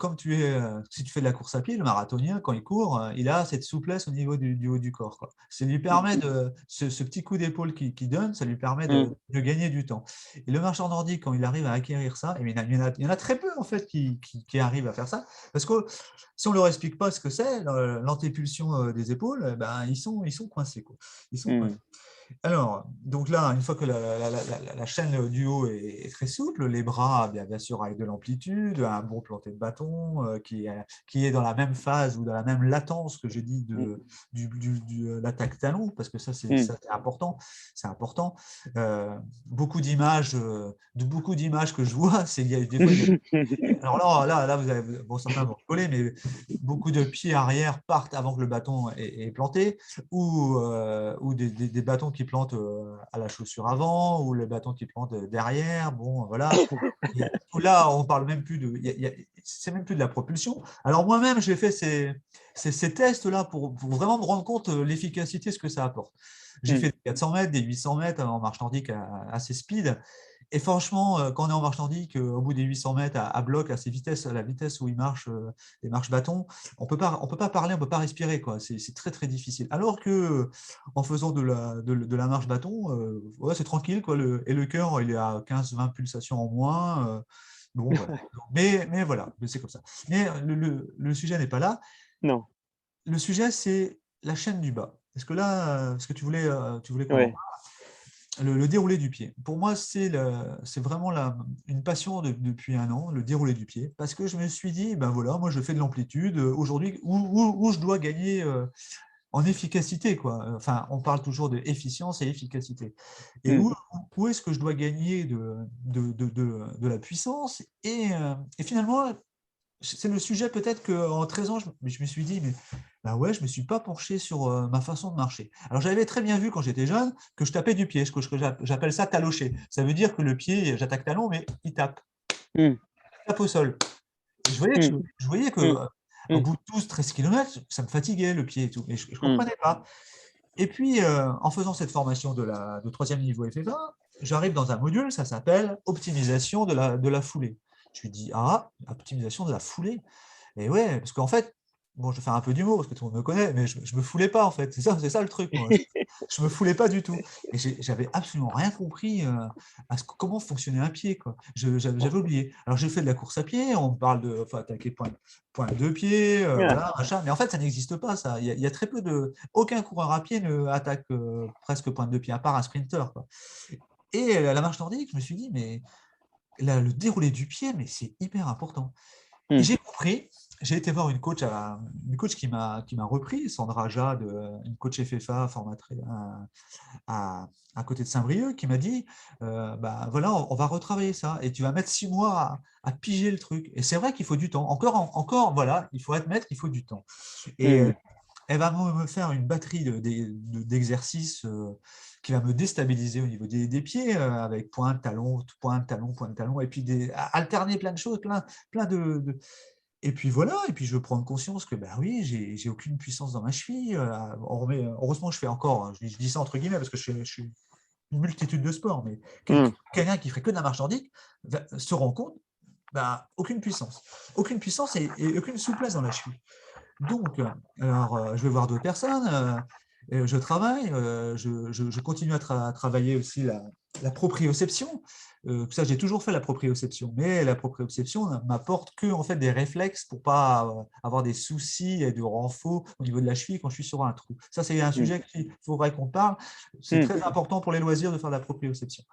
si tu fais de la course à pied, le marathonien, quand il court, il a cette souplesse au niveau du haut du corps, quoi. Ça lui permet ce petit coup d'épaule qu'il donne, ça lui permet Mm. de gagner du temps. Et le marcheur nordique, quand il arrive à acquérir ça, et il y en a très peu, en fait, qui arrivent à faire ça, parce que si on ne leur explique pas ce que c'est, l'antépulsion des épaules, ben, ils sont coincés, quoi. Ils sont coincés. Mm. Alors, donc là, une fois que la chaîne du haut est très souple, les bras, bien sûr, avec de l'amplitude, un bon planté de bâton qui est dans la même phase ou dans la même latence que j'ai dit de l'attaque talon, parce que ça, Mm. c'est important. C'est important. Beaucoup d'images que je vois, des fois, alors là, vous avez, bon, certains vont rigoler, mais beaucoup de pieds arrière partent avant que le bâton est planté, ou des bâtons qui plantent à la chaussure avant, ou le bâton qui plante derrière. Bon, voilà. Et là, on parle même plus c'est même plus de la propulsion. Alors moi-même, j'ai fait ces tests-là pour vraiment me rendre compte de l'efficacité, ce que ça apporte. J'ai Mm. fait des 400 mètres, des 800 mètres en marche nordique assez speed. Et franchement, quand on est en marche nordique, au bout des 800 mètres à bloc, à la vitesse où il marche, les marches bâtons, on peut pas parler, on peut pas respirer, quoi. C'est très très difficile. Alors que en faisant de la marche bâton, ouais, c'est tranquille, quoi. Et le cœur, il est à 15-20 pulsations en moins. Bon, voilà. Mais voilà, c'est comme ça. Mais le sujet n'est pas là. Non, Le sujet, c'est la chaîne du bas. Est-ce que là, ce que tu voulais qu'on en ouais. parle, le déroulé du pied. Pour moi, c'est vraiment une passion depuis un an, le déroulé du pied, parce que je me suis dit, ben voilà, moi je fais de l'amplitude aujourd'hui où je dois gagner en efficacité, quoi. Enfin, on parle toujours d'efficience et efficacité. Et Mm. où est-ce que je dois gagner de la puissance et finalement, c'est le sujet peut-être qu'en 13 ans, je me suis dit, mais bah ouais, je ne me suis pas penché sur ma façon de marcher. Alors j'avais très bien vu quand j'étais jeune que je tapais du pied, que j'appelle ça talocher. Ça veut dire que le pied, j'attaque talon, mais Mm. il tape au sol. Et Mm. je voyais que Mm. au Mm. bout de 12-13 km, ça me fatiguait le pied et tout. Et je ne Mm. comprenais pas. Et puis, en faisant cette formation de troisième niveau FFA, j'arrive dans un module, ça s'appelle optimisation de la foulée. Je me dis, ah, optimisation de la foulée. Et ouais, parce qu'en fait, bon, je vais faire un peu d'humour parce que tout le monde me connaît, mais je ne me foulais pas en fait. C'est ça le truc, moi. Je me foulais pas du tout. Et j'avais absolument rien compris comment fonctionnait un pied, quoi. J'avais oublié. Alors j'ai fait de la course à pied, on me parle de faut attaquer point de pied, Yeah. voilà, machin. Mais en fait, ça n'existe pas, ça. Il y a très peu de. Aucun coureur à pied ne attaque presque point de pied, à part un sprinter, quoi. Et la marche nordique, je me suis dit, mais là, le déroulé du pied, mais c'est hyper important. Et Mm. j'ai compris, j'ai été voir une coach qui m'a repris, Sandra Jade, une coach FFA formatrice à côté de Saint-Brieuc, qui m'a dit bah, voilà, on va retravailler ça et tu vas mettre 6 mois à piger le truc. Et c'est vrai qu'il faut du temps. Encore, voilà, il faut admettre qu'il faut du temps. Et Mm. elle va me faire une batterie d'exercices qui va me déstabiliser au niveau des pieds, avec point, talon, point, talon, point, talon, et puis alterner plein de choses, plein de. Et puis voilà, et puis je veux prendre conscience que, bah oui, j'ai aucune puissance dans ma cheville. Heureusement, je fais encore, hein, je dis ça entre guillemets parce que je suis une multitude de sports, mais quelqu'un qui ferait que de la marche nordique se rend compte, bah, aucune puissance. Aucune puissance et aucune souplesse dans la cheville. Donc, alors, je vais voir d'autres personnes, je travaille, je continue à travailler aussi la proprioception. Ça, j'ai toujours fait la proprioception, mais la proprioception m'apporte que en fait, des réflexes pour ne pas avoir des soucis et de renfort au niveau de la cheville quand je suis sur un trou. Ça, c'est un sujet qu'il faudrait qu'on parle. C'est très important pour les loisirs de faire de la proprioception.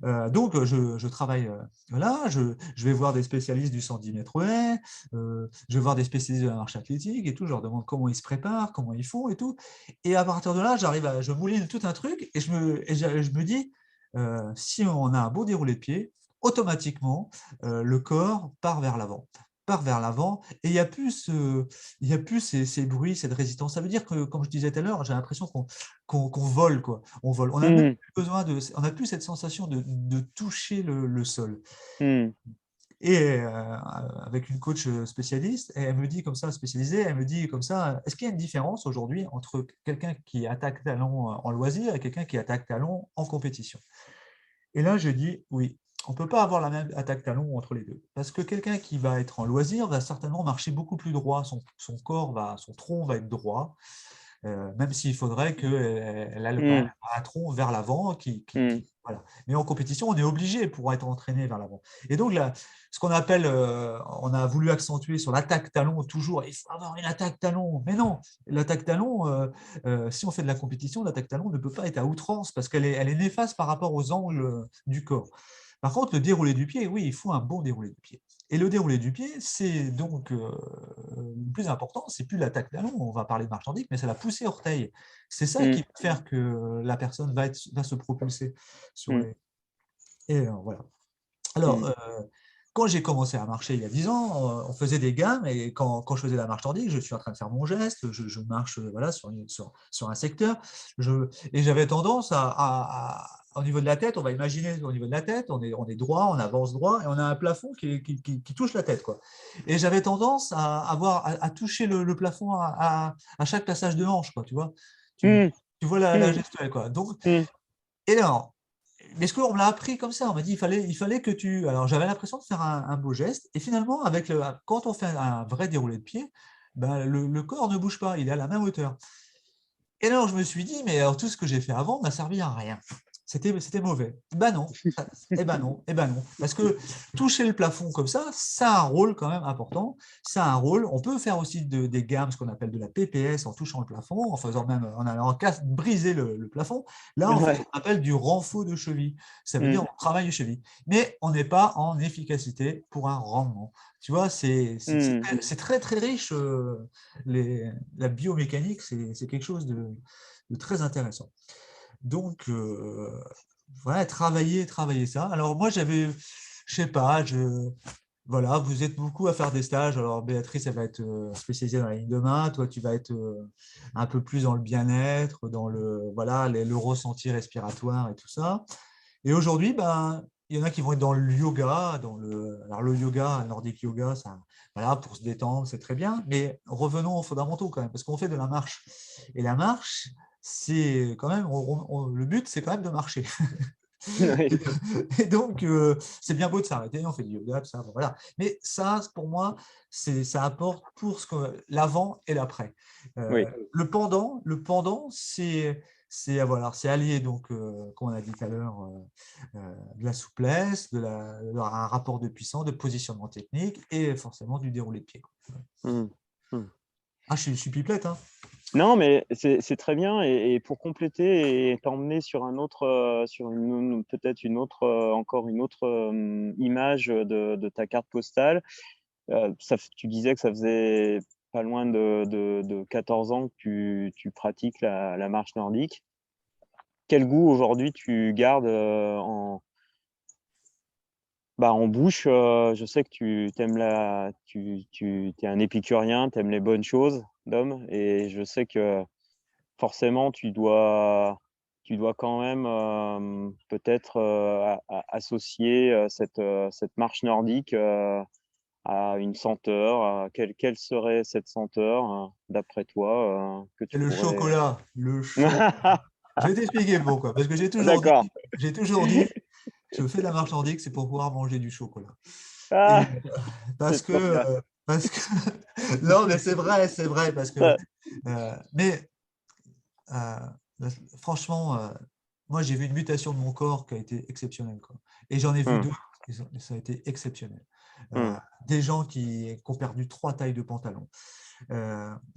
Donc, je travaille là, je vais voir des spécialistes du 110 mètres haies, je vais voir des spécialistes de la marche athlétique et tout, je leur demande comment ils se préparent, comment ils font et tout. Et à partir de là, je mouline tout un truc et je me dis, si on a un beau déroulé de pied, automatiquement, le corps part vers l'avant et il y a plus ces bruits, cette résistance. Ça veut dire que, comme je disais tout à l'heure, j'ai l'impression qu'on vole, quoi. On vole. On a même besoin on n'a plus cette sensation de toucher le sol. Et avec une coach spécialiste, elle me dit comme ça, spécialisée, elle me dit comme ça, est-ce qu'il y a une différence aujourd'hui entre quelqu'un qui attaque talon en loisir et quelqu'un qui attaque talon en compétition? Et là, je dis oui. On ne peut pas avoir la même attaque talon entre les deux. Parce que quelqu'un qui va être en loisir va certainement marcher beaucoup plus droit. Son tronc va être droit. Même s'il faudrait qu'elle aille quand même un tronc vers l'avant. Voilà. Mais en compétition, on est obligé pour être entraîné vers l'avant. Et donc, là, ce qu'on appelle, on a voulu accentuer sur l'attaque talon toujours, il faut avoir une attaque talon. Mais non, l'attaque talon, si on fait de la compétition, l'attaque talon ne peut pas être à outrance parce elle est néfaste par rapport aux angles du corps. Par contre, le déroulé du pied, oui, il faut un bon déroulé du pied. Et le déroulé du pied, c'est donc le plus important, c'est plus l'attaque talon, on va parler de marche nordique, mais c'est la poussée orteil. C'est ça qui va faire que la personne va se propulser sur les. Et voilà. Alors, quand j'ai commencé à marcher il y a 10 ans, on faisait des gammes et quand je faisais la marche nordique, je suis en train de faire mon geste, je marche voilà, sur un secteur et j'avais tendance au niveau de la tête, on va imaginer au niveau de la tête, on est droit, on avance droit et on a un plafond qui touche la tête, quoi. Et j'avais tendance à toucher le plafond à chaque passage de hanche, quoi, tu vois. Tu vois la gestuelle, quoi. Donc, et là, mais ce qu'on me l'a appris comme ça, on m'a dit il fallait que tu. Alors j'avais l'impression de faire un beau geste, et finalement, quand on fait un vrai déroulé de pied, ben, le corps ne bouge pas, il est à la même hauteur. Et alors je me suis dit, mais alors tout ce que j'ai fait avant m'a servi à rien. C'était mauvais. Ben non, ben non, ben non. Parce que toucher le plafond comme ça a un rôle quand même important. Ça a un rôle. On peut faire aussi des gammes, ce qu'on appelle de la PPS, en touchant le plafond, en faisant même, en allant briser le plafond. Là, on fait ce qu'on appelle du renfort de cheville. Ça veut dire on travaille les chevilles. Mais on n'est pas en efficacité pour un rendement. Tu vois, c'est très, très riche. La biomécanique, c'est quelque chose de très intéressant. Donc, voilà, travailler ça. Alors, moi, je sais pas, voilà, vous êtes beaucoup à faire des stages. Alors, Béatrice, elle va être spécialisée dans la ligne de main. Toi, tu vas être un peu plus dans le bien-être, dans voilà, le ressenti respiratoire et tout ça. Et aujourd'hui, ben, il y en a qui vont être dans le yoga, alors le yoga, Nordic yoga, ça, voilà, pour se détendre, c'est très bien. Mais revenons aux fondamentaux quand même, parce qu'on fait de la marche. Et la marche, c'est quand même, le but, c'est quand même de marcher. Et donc, c'est bien beau de s'arrêter, on fait du yoga, tout ça, bon, voilà. Mais ça, pour moi, ça apporte pour l'avant et l'après. Le pendant, voilà, c'est allier, donc, comme on a dit tout à l'heure, de la souplesse, un rapport de puissance, de positionnement technique et forcément du déroulé de pied. Ah, je suis pipelette, hein. Non, mais c'est très bien. Et pour compléter et t'emmener sur peut-être encore une autre image de ta carte postale, tu disais que ça faisait pas loin de 14 ans que tu pratiques la marche nordique. Quel goût aujourd'hui tu gardes Bah, en bouche, je sais que tu aimes tu es un épicurien, tu aimes les bonnes choses, Dom, et je sais que forcément tu dois quand même, peut-être, associer, cette marche nordique, à une senteur. Quelle serait cette senteur, d'après toi, que C'est tu le pourrais chocolat, le chocolat. Je vais t'expliquer pourquoi. Parce que D'accord. j'ai toujours dit, je fais de la marche nordique, c'est pour pouvoir manger du chocolat. Et Ah! parce C'est que, trop bien. parce que, non, mais c'est vrai, parce que, mais euh, franchement, moi j'ai vu une mutation de mon corps qui a été exceptionnelle, quoi. Et j'en ai vu Mmh, d'autres, et ça a été exceptionnel. Euh, mmh, des gens qui ont perdu 3 tailles de pantalon.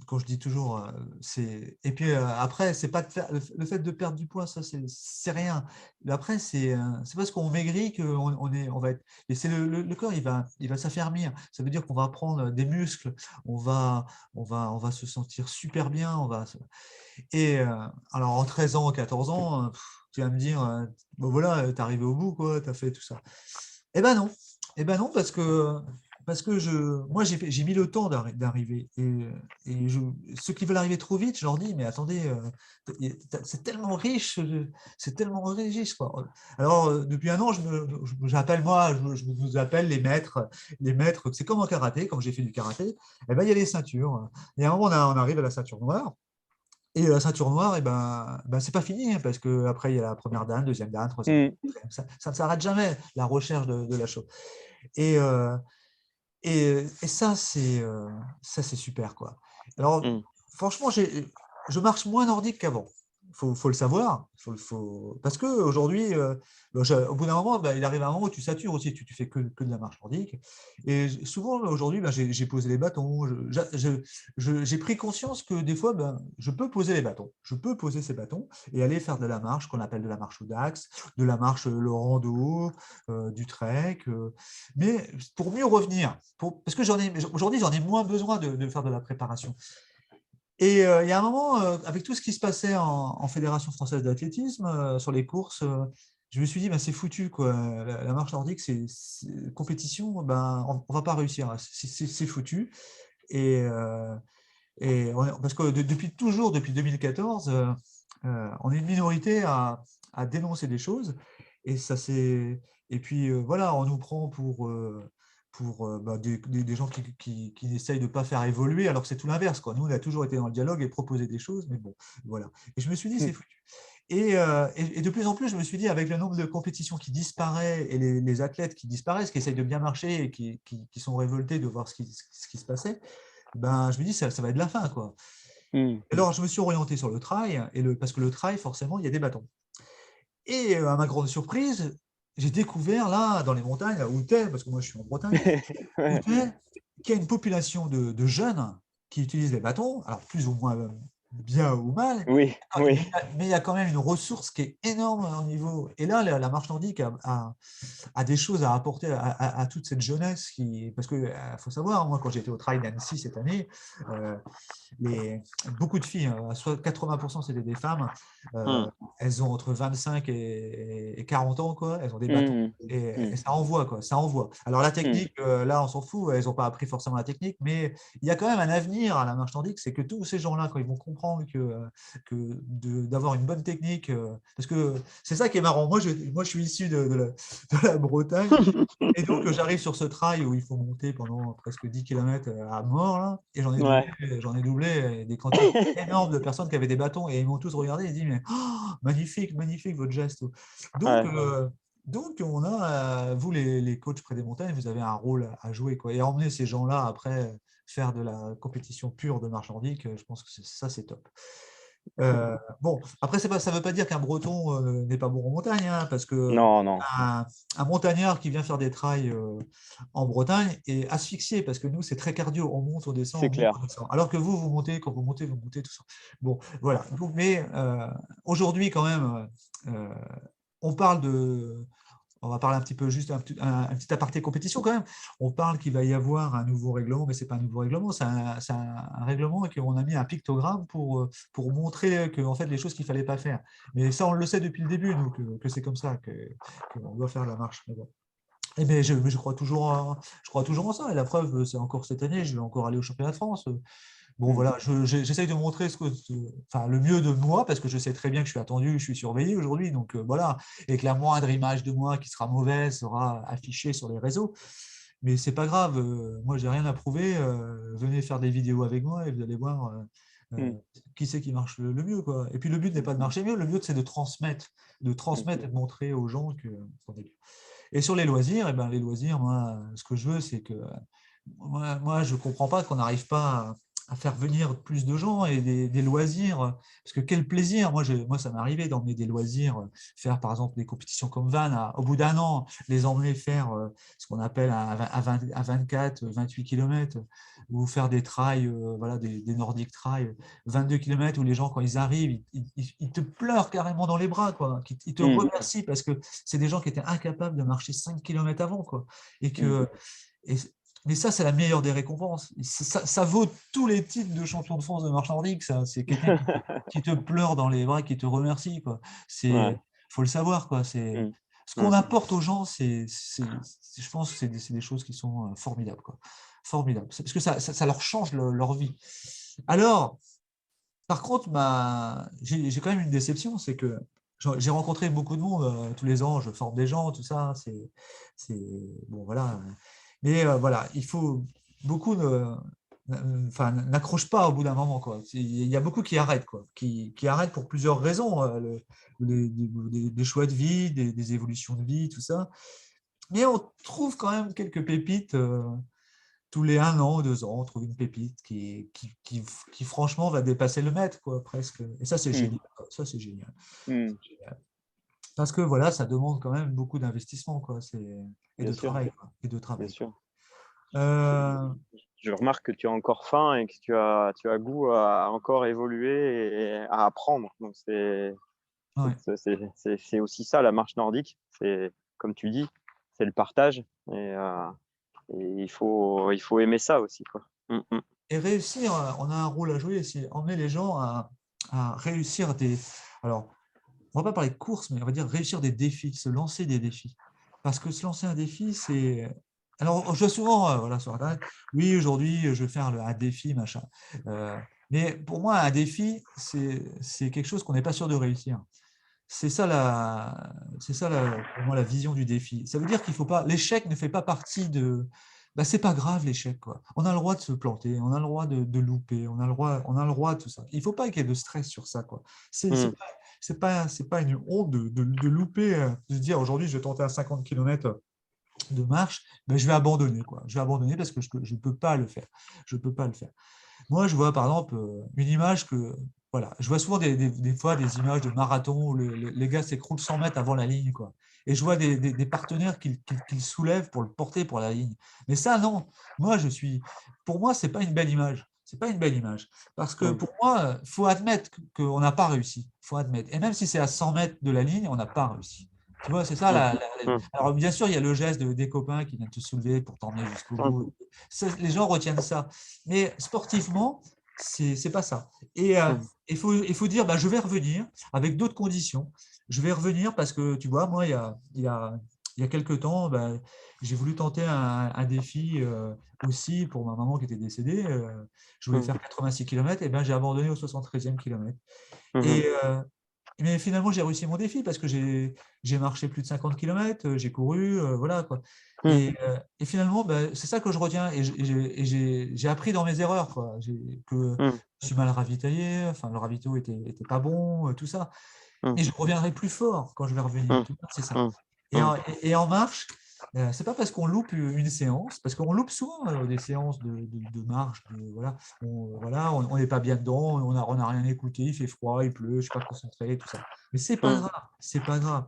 Quand je dis toujours, c'est. Et puis après, c'est pas de faire... le fait de perdre du poids, ça, c'est rien. Mais après, c'est parce qu'on maigrit on va être. Et c'est le corps, il va s'affermir. Ça veut dire qu'on va prendre des muscles, on va, on va se sentir super bien. Et alors, en 13 ans, 14 ans, tu vas me dire, bon voilà, t'es arrivé au bout, quoi, t'as fait tout ça. Eh ben non. Eh ben non, parce que moi, j'ai mis le temps d'arriver. Ceux qui veulent arriver trop vite, je leur dis, mais attendez, c'est tellement riche, c'est tellement riche, quoi. Alors, depuis un an, j'appelle moi, je vous appelle les maîtres, c'est comme en karaté, quand j'ai fait du karaté, eh ben, il y a les ceintures. Et à un moment, on arrive à la ceinture noire. Et la ceinture noire, c'est pas fini, hein, parce qu'après, il y a la première dan, deuxième dan, troisième dan, mmh, quatrième. Ça ne s'arrête jamais, la recherche de la chose. Et, ça, c'est super, quoi. Alors, mmh. franchement, je marche moins nordique qu'avant. Faut le savoir. Parce qu'aujourd'hui, au bout d'un moment, il arrive un moment où tu satures aussi. Tu fais que de la marche nordique. Et souvent, aujourd'hui, j'ai posé les bâtons. J'ai pris conscience que des fois, je peux poser les bâtons. Je peux poser ces bâtons et aller faire de la marche, qu'on appelle de la marche au dax, de la marche le rando, du trek. Mais pour mieux revenir, parce que aujourd'hui, j'en ai moins besoin de faire de la préparation. Et il y a un moment, avec tout ce qui se passait en Fédération française d'athlétisme, sur les courses, je me suis dit, c'est foutu, quoi. La marche nordique, compétition, on va pas réussir, c'est foutu. Et, parce que depuis toujours, depuis 2014, on est une minorité à dénoncer des choses. Et ça c'est. Et puis voilà, on nous prend pour des gens qui essayent de ne pas faire évoluer, alors que c'est tout l'inverse, quoi. Nous, on a toujours été dans le dialogue et proposé des choses, mais bon, voilà. Et je me suis dit, Mmh. c'est foutu. Et de plus en plus, je me suis dit, avec le nombre de compétitions qui disparaît et les athlètes qui disparaissent, qui essayent de bien marcher et qui sont révoltés de voir ce qui se passait, je me dis, ça va être la fin, quoi. Mmh. Alors, je me suis orienté sur le trail, parce que le trail, forcément, il y a des bâtons. Et à ma grande surprise, j'ai découvert là, dans les montagnes, là où tu es, parce que moi je suis en Bretagne, où Ouais. tu es, qu'il y a une population de jeunes qui utilisent les bâtons, alors plus ou moins bien ou mal, Oui, oui. mais il y a quand même une ressource qui est énorme au niveau. Et là, la marche nordique a des choses à apporter à toute cette jeunesse parce que faut savoir, moi quand j'étais au trail d'Annecy cette année, euh, beaucoup de filles, soit 80% c'était des femmes, euh, Mmh. elles ont entre 25 et 40 ans, quoi. Elles ont des bâtons. Mmh mh. Et Mmh. ça envoie, quoi. Ça envoie. Alors la Mmh. technique, là, on s'en fout. Elles n'ont pas appris forcément la technique, mais il y a quand même un avenir à la marche nordique. C'est que tous ces gens-là, quand ils vont comprendre d'avoir une bonne technique, parce que c'est ça qui est marrant. Moi, je suis issu de la Bretagne. Et donc, j'arrive sur ce trail où il faut monter pendant presque 10 km à mort, là, et Ouais. j'en ai doublé des quantités énormes de personnes qui avaient des bâtons, et ils m'ont tous regardé et dit, mais magnifique, magnifique votre geste. Donc, Ouais. on a, vous les coachs près des montagnes, vous avez un rôle à jouer, quoi. Et emmener ces gens-là après faire de la compétition pure de marche nordique, je pense que ça, c'est top. Bon, après, ça ne veut pas dire qu'un Breton n'est pas bon en montagne, hein, parce que Non, non, un montagnard qui vient faire des trails en Bretagne est asphyxié, parce que nous, c'est très cardio. On monte, on descend, c'est on monte, clair. on descend. Alors que vous montez, quand vous montez, tout ça. Bon, voilà. Donc, mais aujourd'hui, quand même, on parle de. On va parler un petit peu, juste un petit aparté compétition quand même. On parle qu'il va y avoir un nouveau règlement, mais ce n'est pas un nouveau règlement, c'est un règlement qu'on a mis un pictogramme pour montrer que, en fait, les choses qu'il ne fallait pas faire. Mais ça, on le sait depuis le début, nous, que c'est comme ça qu'on doit faire la marche. Mais bon. Eh bien, je crois toujours en ça. Et la preuve, c'est encore cette année, je vais encore aller au championnat de France. Bon, Mm. voilà, j'essaye de montrer enfin, le mieux de moi, parce que je sais très bien que je suis attendu, je suis surveillé aujourd'hui. Donc voilà, et que la moindre image de moi qui sera mauvaise sera affichée sur les réseaux. Mais c'est pas grave, moi, j'ai rien à prouver. Venez faire des vidéos avec moi et vous allez voir Mm. qui c'est qui marche le mieux, quoi. Et puis le but n'est pas de marcher mieux, le but c'est de transmettre, Mm. et de montrer aux gens qu'on est bien. Et sur les loisirs, eh ben, les loisirs, moi, ce que je veux, c'est que moi, je ne comprends pas qu'on n'arrive pas à faire venir plus de gens et des loisirs. Parce que quel plaisir! Moi, ça m'est arrivé d'emmener des loisirs, faire par exemple des compétitions comme Van, au bout d'un an, les emmener faire ce qu'on appelle à 24, 28 km, ou faire des trails, voilà, des Nordic Trails, 22 km, où les gens, quand ils arrivent, ils te pleurent carrément dans les bras, quoi. Ils te Mm. remercient parce que c'est des gens qui étaient incapables de marcher 5 km avant, quoi. Et Mm. que, et, mais ça, c'est la meilleure des récompenses. Ça vaut tous les titres de champion de France de marche nordique, ça. C'est quelqu'un qui te pleure dans les bras, qui te remercie, quoi. Ouais. Faut le savoir, quoi. Mm. Ce qu'on Mm. apporte aux gens, je pense que c'est des choses qui sont formidables, quoi. Formidables. Parce que ça leur change leur vie. Alors, par contre, j'ai quand même une déception, c'est que j'ai rencontré beaucoup de monde tous les ans, je forme des gens, tout ça, bon, voilà. Mais voilà, il faut beaucoup enfin, n'accrochent pas au bout d'un moment, quoi. Il y a beaucoup qui arrêtent, quoi, qui arrêtent pour plusieurs raisons, des choix de vie, des évolutions de vie, tout ça. Mais on trouve quand même quelques pépites. Tous les 1 an ou 2 ans, on trouve une pépite qui franchement va dépasser le mètre, quoi, presque. Et ça, c'est Mm. génial. Ça, c'est génial. Mm. Parce que voilà, ça demande quand même beaucoup d'investissement, quoi. Et Bien de sûr, travail, quoi. Et de bien travail, quoi. sûr. Euh, Je remarque que tu as encore faim et que tu as goût à encore évoluer et à apprendre. Donc, ouais. c'est aussi ça, la marche nordique. C'est, comme tu dis, c'est le partage. Et il faut aimer ça aussi, quoi. Mm. Mm. Et réussir, on a un rôle à jouer, c'est emmener les gens à réussir Alors, on va pas parler de course, mais on va dire réussir des défis, se lancer des défis. Parce que se lancer un défi, c'est. Alors, je vois souvent voilà, sur Internet, oui, aujourd'hui, je vais faire un défi, machin. Euh, mais pour moi, un défi, c'est quelque chose qu'on n'est pas sûr de réussir. Pour moi, la vision du défi. Ça veut dire qu'il faut pas. L'échec ne fait pas partie de. Bah, c'est pas grave l'échec, quoi. On a le droit de se planter, on a le droit de louper, on a le droit de tout ça. Il faut pas qu'il y ait de stress sur ça, quoi. Mm. C'est pas une honte de louper, de se dire aujourd'hui je vais tenter un 50 km de marche, mais je vais abandonner, quoi. Je vais abandonner parce que je ne peux pas le faire. Je peux pas le faire. Moi, je vois par exemple une image que, voilà, je vois souvent des fois des images de marathon où les gars s'écroulent 100 mètres avant la ligne, quoi. Et je vois des partenaires qui soulèvent pour le porter pour la ligne. Mais ça, non. Pour moi, c'est pas une belle image. C'est pas une belle image. Parce que Mm. pour moi, il faut admettre qu'on n'a pas réussi. Il faut admettre. Et même si c'est à 100 mètres de la ligne, on n'a pas réussi. Tu vois, c'est ça. Mm. Mm. Alors, bien sûr, il y a le geste des copains qui viennent te soulever pour t'emmener jusqu'au Mm. bout. Les gens retiennent ça. Mais sportivement, c'est pas ça. Et Mm. il faut dire, bah, je vais revenir avec d'autres conditions. Je vais revenir parce que, tu vois, moi, il y a quelques temps, bah, j'ai voulu tenter un défi aussi pour ma maman qui était décédée. Je voulais Mm. faire 86 km, et ben, j'ai abandonné au 73e kilomètre. Mhm. Et, mais finalement, j'ai réussi mon défi parce que j'ai marché plus de 50 km, j'ai couru, voilà, quoi. Mm. Et finalement, ben, c'est ça que je retiens. Et j'ai appris dans mes erreurs, quoi. Que Mm. je suis mal ravitaillé, enfin, le ravito était pas bon, tout ça. Mm. Et je reviendrai plus fort quand je vais revenir. Mm. Tu vois, c'est ça. Mm. Et Mm. en marche, c'est pas parce qu'on loupe une séance, parce qu'on loupe souvent des séances de marche, voilà, on n'est pas bien dedans, on a rien écouté, il fait froid, il pleut, je suis pas concentré, tout ça. Mais c'est pas Mm. grave, c'est pas grave.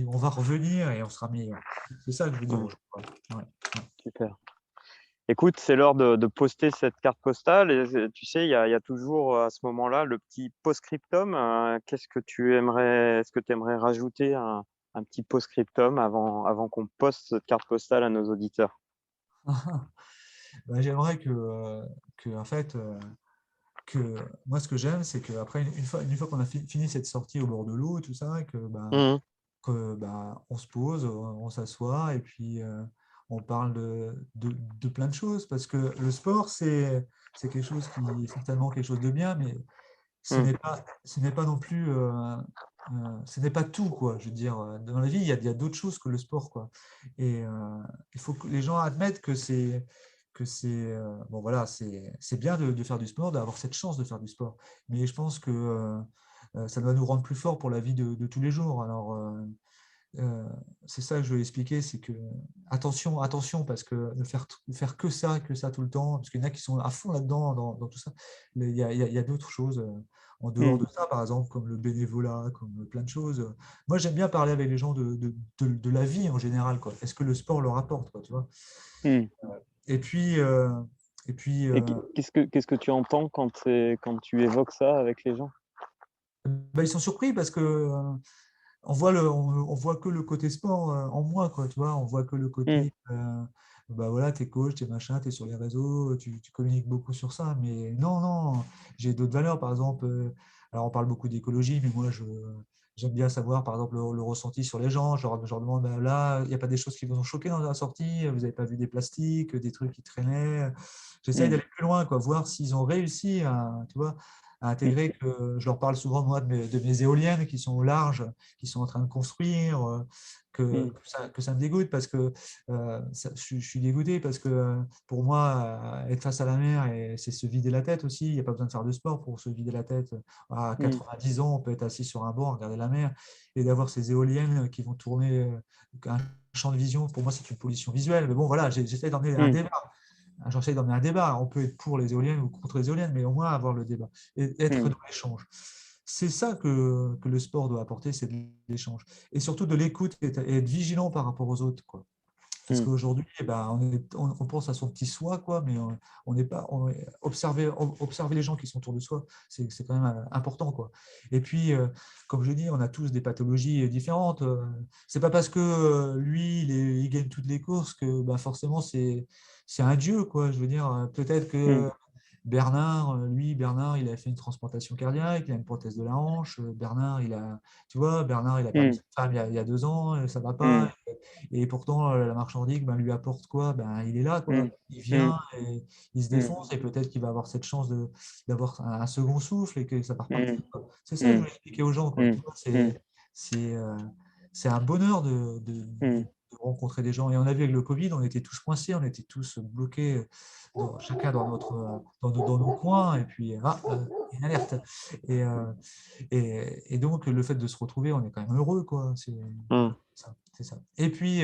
On va revenir et on sera meilleur. C'est ça que je veux dire Mm. aux gens, quoi. Ouais. Super. Écoute, c'est l'heure de poster cette carte postale. Et, tu sais, il y a toujours à ce moment-là le petit post-scriptum. Qu'est-ce que tu aimerais, est-ce que tu aimerais rajouter un petit post-scriptum avant qu'on poste cette carte postale à nos auditeurs? Ben, j'aimerais en fait, que moi, ce que j'aime, c'est qu'après, une fois qu'on a fini cette sortie au bord de l'eau, tout ça, que ben, Mhm. que, on se pose, on s'assoit et puis on parle de plein de choses parce que le sport, c'est quelque chose qui est certainement quelque chose de bien, mais Mmh. ce n'est pas non plus, ce n'est pas tout, quoi. Je veux dire, dans la vie, il y a d'autres choses que le sport, quoi. Et il faut que les gens admettent que bon, voilà, c'est bien de faire du sport, d'avoir cette chance de faire du sport. Mais je pense que ça doit nous rendre plus forts pour la vie de tous les jours. Alors, euh, c'est ça que je veux expliquer, c'est que attention, attention, parce que ne faire que ça tout le temps, parce qu'il y en a qui sont à fond là-dedans, dans tout ça. Mais il y a d'autres choses en dehors Mmh. de ça, par exemple, comme le bénévolat, comme plein de choses. Moi, j'aime bien parler avec les gens de la vie en général, quoi. Est-ce que le sport leur apporte, quoi, tu vois? Mmh. Et puis, euh, et puis Et qu'est-ce que tu entends quand tu évoques ça avec les gens? ils sont surpris parce que on voit que le côté sport en moi, quoi, tu vois, on voit que le Mmh. côté, voilà, t'es coach, t'es machin, t'es sur les réseaux, tu communiques beaucoup sur ça, mais non, non, j'ai d'autres valeurs, par exemple, alors on parle beaucoup d'écologie, mais moi, j'aime bien savoir, par exemple, le ressenti sur les gens, je leur demande, là, il n'y a pas des choses qui vous ont choqué dans la sortie, vous n'avez pas vu des plastiques, des trucs qui traînaient, j'essaye Mmh. d'aller plus loin, quoi, voir s'ils ont réussi tu vois, à Mmh. intégrer que je leur parle souvent moi de mes éoliennes qui sont au large, qui sont en train de construire, Mmh. que ça me dégoûte parce que je suis dégoûté parce que pour moi, être face à la mer, et c'est se vider la tête aussi. Il n'y a pas besoin de faire de sport pour se vider la tête. À Mmh. 90 ans, on peut être assis sur un banc, regarder la mer et d'avoir ces éoliennes qui vont tourner un champ de vision. Pour moi, c'est une pollution visuelle. Mais bon, voilà, j'essaie d'emmener un Mmh. débat. J'essaie d'emmener un débat. On peut être pour les éoliennes ou contre les éoliennes, mais au moins avoir le débat et être Mmh. dans l'échange. C'est ça que le sport doit apporter, c'est de l'échange. Et surtout de l'écoute et être vigilant par rapport aux autres, quoi. Parce Mmh. qu'aujourd'hui, on pense à son petit soi, quoi, mais on n'est pas observer les gens qui sont autour de soi, c'est quand même important, quoi. Et puis, comme je dis, on a tous des pathologies différentes. C'est pas parce que lui, il gagne toutes les courses que forcément c'est un dieu, quoi. Je veux dire, peut-être Mmh. que Bernard, il a fait une transplantation cardiaque, il a une prothèse de la hanche. Bernard, il a perdu Mmh. sa femme il y a 2 ans, ça va pas. Mmh. Et pourtant, la marche nordique lui apporte quoi? Il est là, quoi. Mmh. Il Mmh. vient et il se Mmh. défonce et peut-être qu'il va avoir cette chance d'avoir un second souffle et que ça part repartir, Mmh. quoi. C'est ça que je Mmh. veux expliquer aux gens, quoi. Mmh. Tu vois, Mmh. c'est, euh, c'est un bonheur de rencontrer des gens. Et on a vu avec le Covid, on était tous coincés, on était tous bloqués, chacun dans nos coins. Et puis, une alerte. Et, euh, et donc, le fait de se retrouver, on est quand même heureux, quoi. Mmh. Ça, c'est ça. Et puis,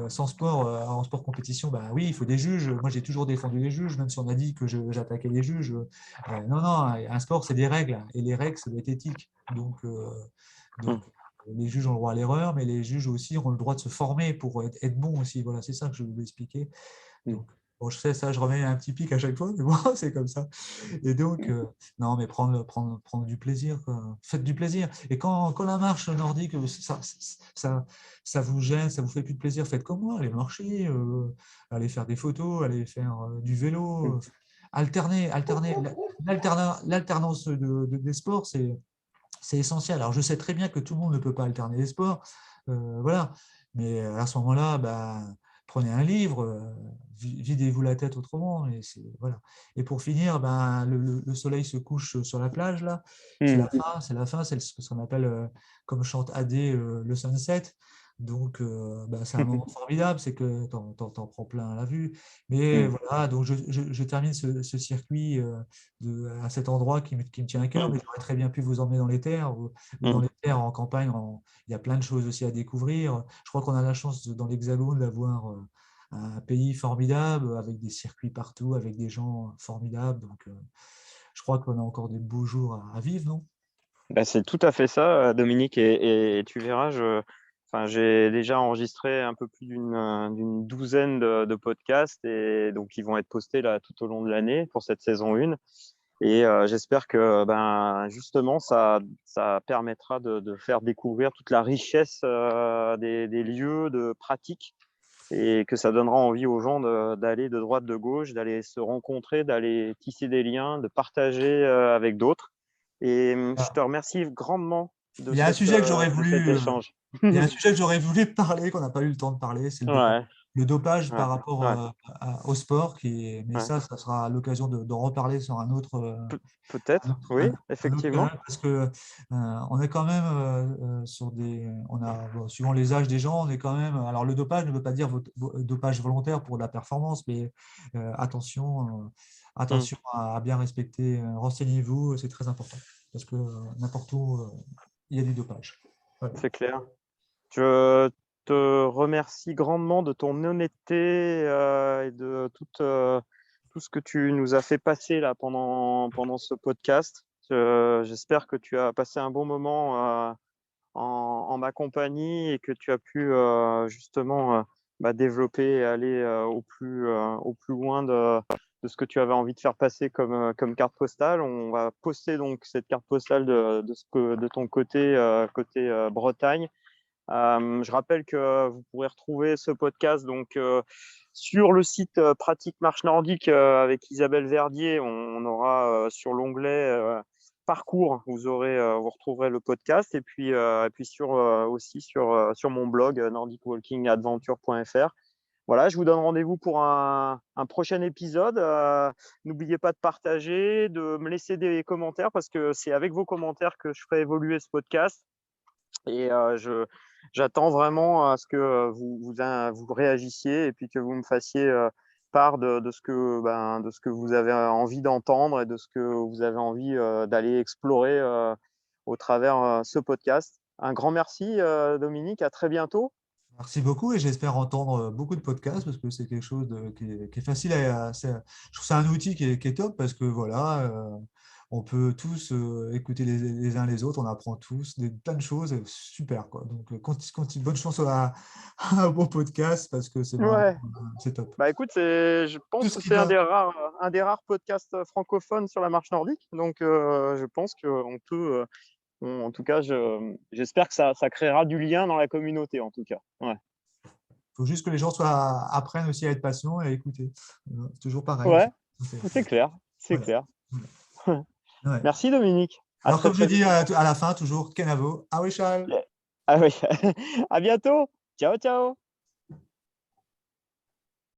sans sport, en sport compétition, oui, il faut des juges. Moi, j'ai toujours défendu les juges, même si on a dit que j'attaquais les juges. Non, non, un sport, c'est des règles. Et les règles, ça doit être éthique. Donc, les juges ont le droit à l'erreur, mais les juges aussi ont le droit de se former pour être bons aussi. Voilà, c'est ça que je voulais expliquer. Mmh. Donc, bon, je sais ça, je remets un petit pic à chaque fois, mais bon, c'est comme ça. Et donc, non, mais prendre du plaisir, quoi. Faites du plaisir. Et quand la marche nordique, ça vous gêne, ça vous fait plus de plaisir, faites comme moi, allez marcher, allez faire des photos, allez faire du vélo, Mmh. alterner. L'alternance des sports, c'est essentiel. Alors, je sais très bien que tout le monde ne peut pas alterner les sports, voilà. Mais à ce moment-là, prenez un livre, videz-vous la tête autrement. Voilà. Et pour finir, le soleil se couche sur la plage, là. C'est Mmh. la fin, c'est la fin, c'est ce qu'on appelle, comme chante Adé, le sunset. Donc, c'est un moment formidable, c'est que t'en prends plein à la vue. Mais Mmh. voilà, donc je termine ce circuit à cet endroit qui me tient à cœur, mais j'aurais très bien pu vous emmener dans les terres, ou dans Mmh. les terres en campagne. Il y a plein de choses aussi à découvrir. Je crois qu'on a la chance dans l'Hexagone d'avoir un pays formidable, avec des circuits partout, avec des gens formidables. Donc, je crois qu'on a encore des beaux jours à vivre, non? Bah, c'est tout à fait ça, Dominique, et tu verras, enfin, j'ai déjà enregistré un peu plus d'une douzaine de podcasts, et donc ils vont être postés là tout au long de l'année pour cette saison 1. Et j'espère que justement ça permettra de faire découvrir toute la richesse des lieux, de pratiques, et que ça donnera envie aux gens d'aller de droite, de gauche, d'aller se rencontrer, d'aller tisser des liens, de partager avec d'autres. Et je te remercie grandement de Il y a un sujet que j'aurais cet voulu, échange. il y a un sujet que j'aurais voulu parler, qu'on n'a pas eu le temps de parler, c'est le dopage. Ouais, Le dopage ouais, par rapport ouais, au sport, mais ouais. ça sera l'occasion d'en reparler sur Peut-être, oui, un autre effectivement. canal, parce que on est quand même sur suivant les âges des gens, on est quand même. Alors le dopage ne veut pas dire dopage volontaire pour la performance, mais attention, Mm, attention à bien respecter. Renseignez-vous, c'est très important, parce que n'importe où il y a du dopage. Voilà. c'est clair. Je te remercie grandement de ton honnêteté et de tout ce que tu nous as fait passer là pendant ce podcast. J'espère que tu as passé un bon moment en ma compagnie et que tu as pu justement développer et aller au plus loin de ce que tu avais envie de faire passer comme carte postale. On va poster donc cette carte postale de ton côté Bretagne. Je rappelle que vous pourrez retrouver ce podcast donc sur le site Pratique Marche Nordique avec Isabelle Verdier. On aura sur l'onglet Parcours, vous retrouverez le podcast et puis aussi sur mon blog nordicwalkingadventure.fr. Voilà, je vous donne rendez-vous pour un prochain épisode. N'oubliez pas de partager, de me laisser des commentaires parce que c'est avec vos commentaires que je ferai évoluer ce podcast. Et j'attends vraiment à ce que vous réagissiez et puis que vous me fassiez part de ce que vous avez envie d'entendre et de ce que vous avez envie d'aller explorer au travers ce podcast. Un grand merci, Dominique. À très bientôt. Merci beaucoup et j'espère entendre beaucoup de podcasts parce que c'est quelque chose qui est facile je trouve ça un outil qui est top parce que voilà, on peut tous écouter les uns les autres, on apprend tous plein de choses, super quoi. Donc, bonne chance à un bon podcast parce que c'est vraiment, Ouais. c'est top. Bah écoute, je Tout pense ce que qui c'est va. un des rares podcasts francophones sur la marche nordique. Donc je pense qu'on peut, en tout cas, j'espère que ça créera du lien dans la communauté, en tout cas. Ouais. Il faut juste que les gens apprennent aussi à être patients et à écouter. C'est toujours pareil. Ouais, C'est- c'est clair, c'est Voilà. clair. Ouais. Merci Dominique. À Alors, très comme je très dis vite. à la fin, toujours Kenavo, Aweshal. Ah oui, à bientôt. Ciao, ciao.